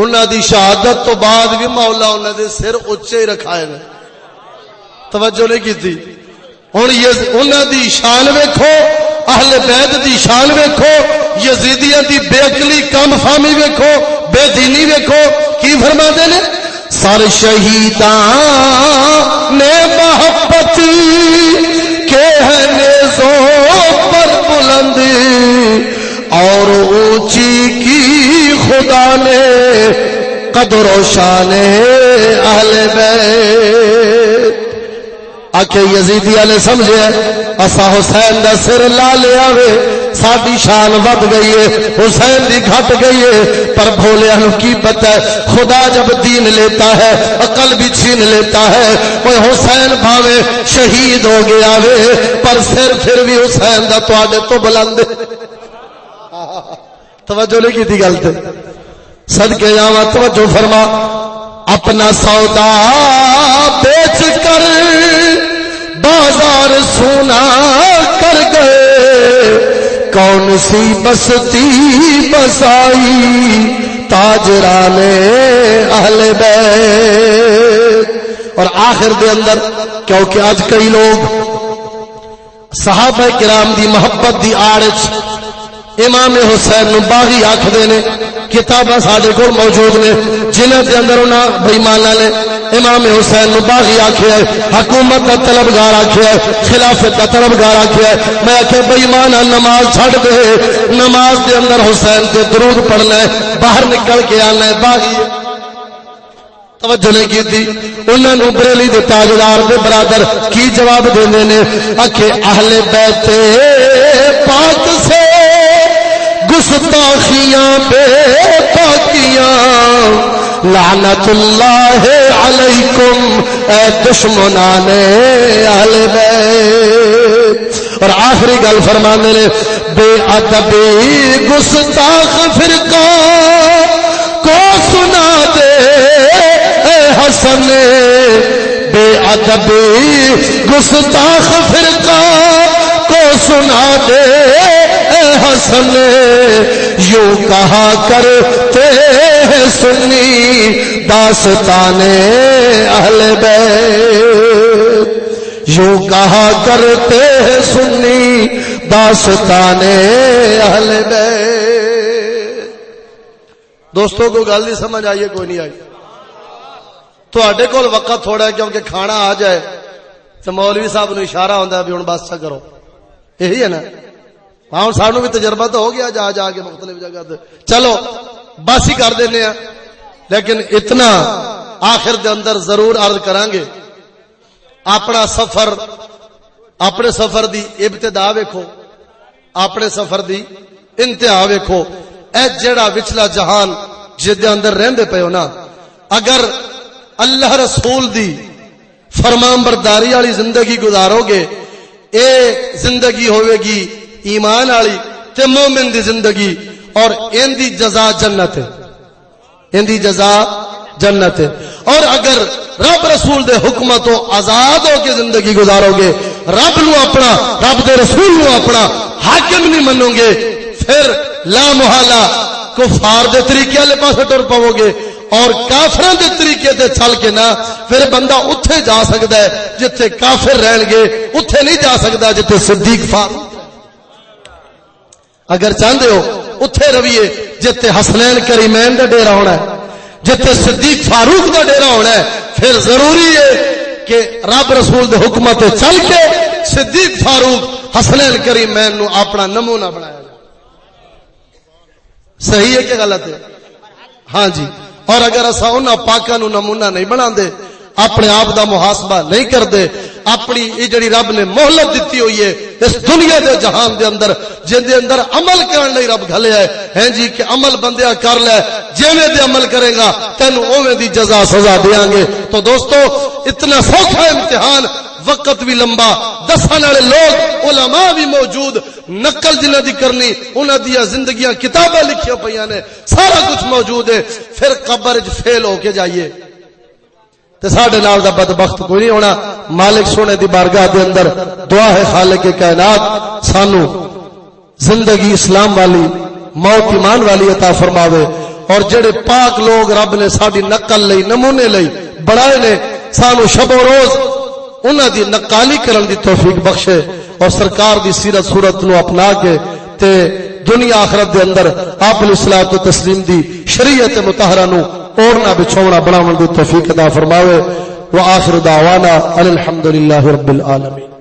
انہاں دی شہادت تو بعد بھی مولا انہاں دے سر اونچے ہی رکھائے نے. توجہ نہیں کیتی. ہن انہاں دی شان ویکھو اہل بیت دی شان ویکھو یزیدیاں دی بے عقلی کم فہمی ویکھو بے دینی ویکھو کی فرما دے نے سر شہیدان نے محبت کے ہے نیزوں پر بلندی اور اونچی کی خدا نے قدر و شان اہل بیت. آکھے یزیدیاں نے سمجھے اسا حسین دا سر لا لیا وے ساڈی شان ود گئی ہے حسین دی گھٹ گئی ہے. پر بھولیا نو کی پتہ ہے خدا جب دین لیتا ہے عقل بھی چھین لیتا ہے. وہ حسین بھاوے شہید ہو گیا وے پر سر پھر بھی حسین دا تواڈے تو بلند. توجہ نہیں کی گل تے صدقے جاواں توجہ فرما. اپنا سودا بیچ کر بازار سونا کر گئے کون سی بستی بسائی تاجران اہل بیت. اور آخر دے اندر کیونکہ آج کئی لوگ صحابہ کرام دی محبت دی آڑ وچ امام حسین نو باغی آکھدے نے. کتاباں ساڈے کول موجود نے جنہاں دے اندر انہاں بے ایماناں نے امام حسین نو باغی آکھیا ہے حکومت دا طلبگار آکھیا ہے خلافت دا طلبگار آکھیا ہے. میں کہ بے ایماناں نماز چھڈ دے نماز دے اندر حسین تے درود پڑھنا ہے باہر نکل کے آنا ہے باغی. توجہ نہیں کی تھی. انہاں نو بریلی دے تاجدار دے برادر کی جواب دیندے نے آکھے اہل بیت پاک سے گستاخیاں بے پاکیاں لعنت اللہ علیکم اے دشمنان اہل بیت. اور آخری گل فرمانے نے بے ادبی گستاخ فرقہ کو سنا دے اے حسن بے ادبی گستاخ فرقہ کو سنا دے حسن یوں کہا کرتے ہیں سنی داستان اہل بیت یوں کہا کرتے ہیں سنی داستان اہل بیت. دوستوں کو گل نہیں سمجھ آئیے کوئی نہیں آئی تواڈے کول وقت تھوڑا ہے کیونکہ کھانا آ جائے تو مولوی صاحب نو اشارہ ہوندا ہے بھی ہن بس کرو یہی ہے نا. ہاں سانو بھی تجربہ تو ہو گیا جا جا کے مختلف جگہ تے چلو بس ہی کر دینے ہیں. لیکن اتنا آخر دے اندر ضرور عرض کران گے اپنا سفر اپنے سفر دی ابتدا ویکھو اپنے سفر دی انتہا ویکھو. اے جڑا وچلا جہان جے اندر رہندے پے ہو نا اگر اللہ رسول دی فرمان برداری والی زندگی گزارو گے اے زندگی ہوے گی ایمان والی تے مومن دی زندگی اور ان دی جزا جنت ہے ان دی جزا جنت ہے. اور اگر رب رسول دے حکمت تو آزاد ہو کے زندگی گزارو گے رب نو اپنا رب دے رسول نو اپنا حاکم نہیں منو گے پھر لا محالہ کفار دے طریقے والے پاسے ٹر پاؤ گے اور کافراں دے طریقے تے چل کے نا پھر بندہ اتھے جا سکتا ہے جتھے کافر رہن گے اتھے نہیں جا سکتا جتھے صدیق فاروق. اگر چاہتے ہو اتھے رویے جتھے حسنین کریمین دا ڈیرا ہونا ہے جتے صدیق فاروق کا ڈیرا ہونا ہے پھر ضروری ہے کہ رب رسول دے حکمت چل کے صدیق فاروق حسنین کریمین نو اپنا نمونہ بنایا جائے. صحیح ہے کہ غلط ہے؟ ہاں جی. اور اگر اسا انہاں پاکاں نو نمونہ نہیں بنا دے، اپنے آپ دا محاسبہ نہیں کردے، اپنی یہ جڑی رب نے مہلت دیتی ہوئی ہے اس دنیا دے جہان دے اندر جن دے اندر عمل کرن لئی رب گھلیا ہے جی کہ عمل بندیا کر لے، جویں دے عمل کرے گا تینوں اوویں دی جزا سزا دیاں گے. تو دوستو اتنا سوکھا امتحان، وقت بھی لمبا، دسن والے لوگ علماء بھی موجود، نقل جنہاں دی کرنی انہاں دی زندگیاں کتاباں لکھیاں پیاں نے، سارا کچھ موجود ہے. پھر قبر وچ فیل ہو کے جائیے تے ساڈے نال دا بدبخت کوئی نہیں ہونا. مالک سونے دی بارگاہ دے اندر دعا ہے خالق کائنات سانو زندگی اسلام والی، موت ایمان والی عطا فرماوے. اور جڑے پاک لوگ رب نے ساڈی نقل لئی نمونے لئی بڑھائے نے سانو شب و روز انہاں دی نقالی کرن دی توفیق بخشے اور سرکار دی سیرت صورت نو اپنا کے تے دنیا آخرت دے اندر آپ علیہ الصلوۃ والتسلیم دی شریعت مطہرہ نو اوڑنا بچھونا بناون دی توفیق عطا فرماوے. وآخر دعوانا الحمدللہ رب العالمین.